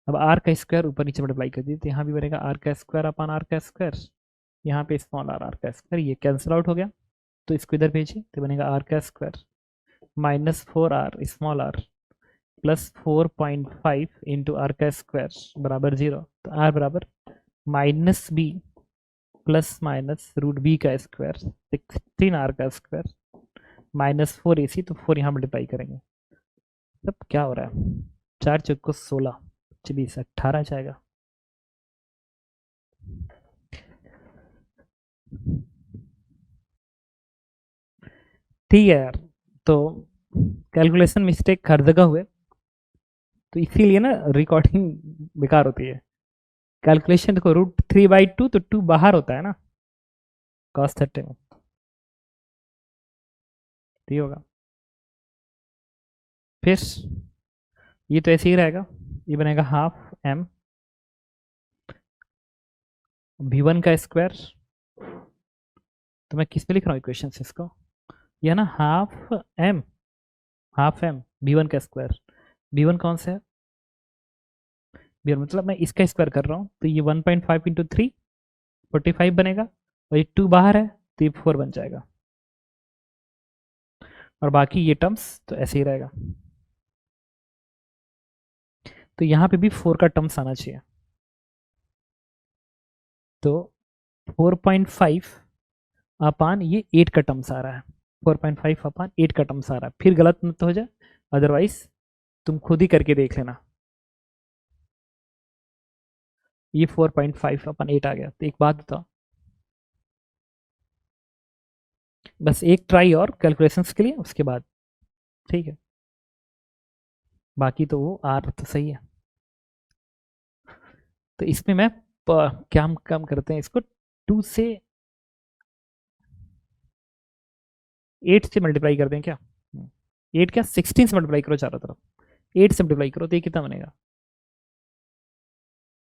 अब आर का स्क्वायर ऊपर नीचे मल्टीप्लाई कर दीजिए, तो यहाँ भी बनेगा आर का स्क्वायर अपन आर का स्क्वायर, यहाँ पे स्मॉल आर का स्क्वायर, ये कैंसिल आउट हो गया, तो इसको इधर भेजिए, तो बनेगा आर का square minus 4r small r plus 4.5 into r का स्क्वायर बराबर 0, तो आर बराबर -b plus minus root B का स्क्वायर 16r का स्क्वायर -4ac, तो 4 यहाँ मल्टीप्लाई करेंगे। तब क्या हो रहा है, 4 चौक को 16, 24, 18 जाएगा। ठीक है यार, तो कैलकुलेशन मिस्टेक हर जगह हुए, तो इसीलिए ना रिकॉर्डिंग बेकार होती है। कैलकुलेशन देखो, √3/2, तो 2 बाहर होता है ना cos 30 में, तो ये होगा। फिर ये तो ऐसे ही रहेगा, ये बनेगा हाफ m v1 का स्क्वायर, तो मैं किस पे लिख रहा हूँ इक्वेशन इसको, यह ना हाफ m v1 का स्क्वायर, v1 कौन सा है, v1 मतलब मैं इसका स्क्वायर कर रहा हूँ, तो ये 1.5 इंटू 3 45 बनेगा, और ये 2 बाहर है तो ये 4 बन जाएगा, और बाकी ये टर्म्स तो ऐसे ही रहेगा। तो यहाँ पे भी 4 का टर्म्स आना चाहिए, तो 4.5 अपान ये 8 का टर्म्स आ रहा है, 4.5 अपान 8 का टर्म्स आ रहा है, फिर गलत मत हो जाए, अदरवाइज तुम खुद ही करके देख लेना। ये 4.5 अपन 8 आ गया, तो एक बात बताओ, बस एक ट्राई और कैलकुलेशंस के लिए, उसके बाद ठीक है, बाकी तो वो आर तो सही है। तो इसमें मैं क्या हम काम करते हैं, इसको 2 से 8 से मल्टीप्लाई कर दें क्या, 8 क्या 16 से मल्टीप्लाई करो चारों तरफ, 8 से मल्टीप्लाई करो तो ये कितना बनेगा,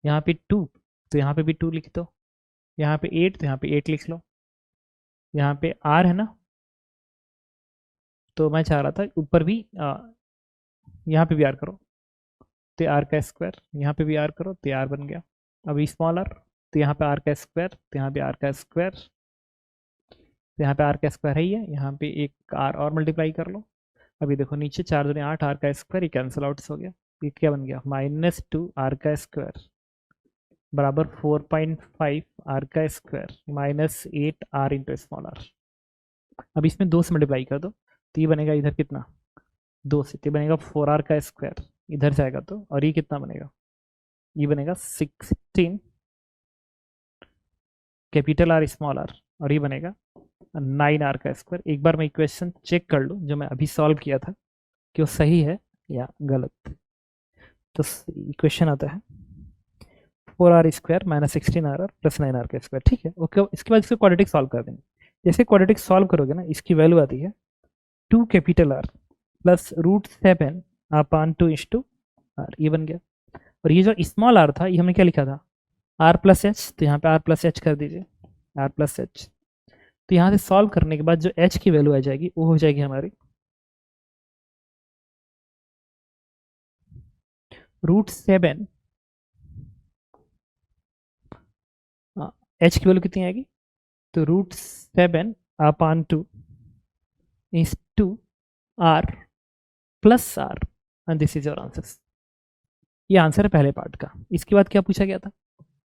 यहाँ पे 2, तो यहाँ पे भी 2 लिख दो, यहाँ पे 8 तो यहाँ पे 8 लिख लो, यहाँ पे आर है ना, तो मैं चाह रहा था ऊपर भी यहाँ पे भी आर करो, तो आर का स्क्वायर, यहाँ पे भी आर करो तो आर बन गया, अभी स्मॉल आर, तो यहाँ पे आर का स्क्वायर, तो यहाँ पे आर का स्क्वायर, तो यहाँ पे आर का स्क्वायर है ही है, यहाँ पे एक आर और मल्टीप्लाई कर लो, अभी देखो नीचे 4 दूनी 8, आर का स्क्वायर ये कैंसिल आउट हो गया, ये क्या बन गया -2 आर का स्क्वायर बराबर 4.5 आर का square -8 r into small r. अब इसमें 2 से मल्टीप्लाई कर दो, तो ये बनेगा इधर कितना, 2 से, तो बनेगा 4r का स्क्वायर, इधर जाएगा तो, और ये कितना बनेगा, ये बनेगा 16 कैपिटल आर स्मॉल आर, और ये बनेगा 9r का स्क्वायर। एक बार मैं इक्वेशन चेक कर लूँ जो मैं अभी सॉल्व किया था कि वो सही है या गलत। तो इक्वेशन आता है 4r square -16r plus 9r का स्क्वायर, ठीक है ओके। इसके बाद इसको क्वाड्रेटिक सॉल्व कर देंगे, जैसे क्वाड्रेटिक सॉल्व करोगे ना, इसकी वैल्यू आती है 2 capital r plus √7 upon 2 into r, ये बन गया। और ये जो स्मॉल आर था, ये हमने क्या लिखा था, आर प्लस एच, तो यहाँ पे आर प्लस एच कर दीजिए, आर प्लस एच। तो यहाँ से सॉल्व करने के बाद जो एच की वैल्यू आ जाएगी वो हो जाएगी हमारी √7, एच की वैल्यू कितनी आएगी, तो √7 upon 2 into r plus r and this is your answer. ये आंसर है पहले पार्ट का। इसके बाद क्या पूछा गया था?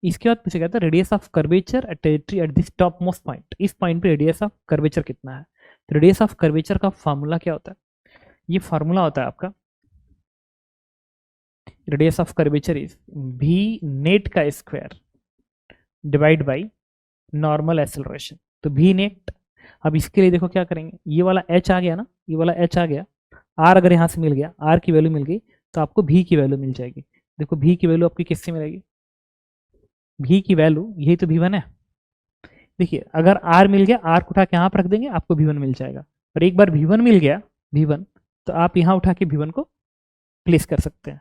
इसके बाद पूछा गया था radius of curvature at territory at this top most point. इस पॉइंट पे रेडियस ऑफ कर्वेचर कितना है? तो रेडियस ऑफ कर्वेचर का फॉर्मूला क्या होता है? ये फॉर्मूला होता है आपका, radius of curvature is v net का square divide by normal acceleration. तो v नेट, अब इसके लिए देखो क्या करेंगे, ये वाला h आ गया ना, ये वाला h आ गया, r अगर यहाँ से मिल गया, r की वैल्यू मिल गई तो आपको v की वैल्यू मिल जाएगी। देखो v की वैल्यू आपकी किससे मिलेगी? v की वैल्यू यही तो v1 है। देखिए अगर r मिल गया, r को उठा के यहाँ पर रख देंगे, आपको v1 मिल जाएगा। और एक बार v1 मिल गया, v1, तो आप यहाँ उठा के v1 को प्लेस कर सकते हैं।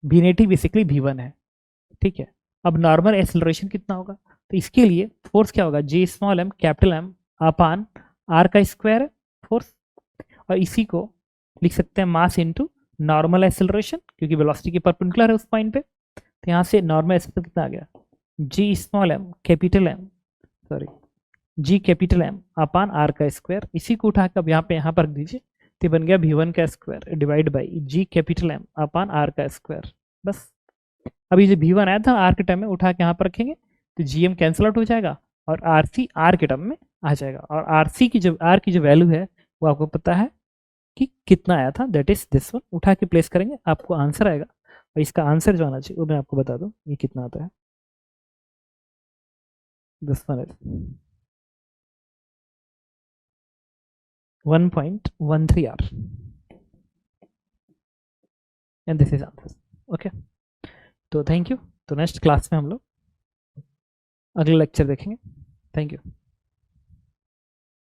v नेट ही बेसिकली v1 है, ठीक है। अब नॉर्मल एक्सेलरेशन कितना होगा? तो इसके लिए फोर्स क्या होगा? G small m capital M upon are का स्क्वायर है फोर्स, और इसी को लिख सकते हैं मास इनटू नॉर्मल एक्सेलरेशन, क्योंकि वेलोसिटी के परपेंडिकुलर है उस पॉइंट पे। तो यहाँ से नॉर्मल एक्सेलरेशन कितना आ गया? G small m capital M, sorry G capital M upon are का स्क्वायर, इसी को उठा कर अब यहाँ पर रख दीजिए, तो बन गया v1 का square divide by G capital M upon are का स्क्वायर। बस अभी जो v1 आया था आर के टर्म में, उठा के यहाँ पर रखेंगे तो gm कैंसिल आउट हो जाएगा और rc आर के टर्म में आ जाएगा। और rc की जो आर की जो वैल्यू है वो आपको पता है कि कितना आया था, दैट इज दिस वन। उठा के प्लेस करेंगे आपको आंसर आएगा, और इसका आंसर जो आना चाहिए वो मैं आपको बता दूं ये कितना आता है। This one is 1.13 r and this is answer. Okay, तो थैंक यू। तो नेक्स्ट क्लास में हम लोग अगले लेक्चर देखेंगे। Thank you.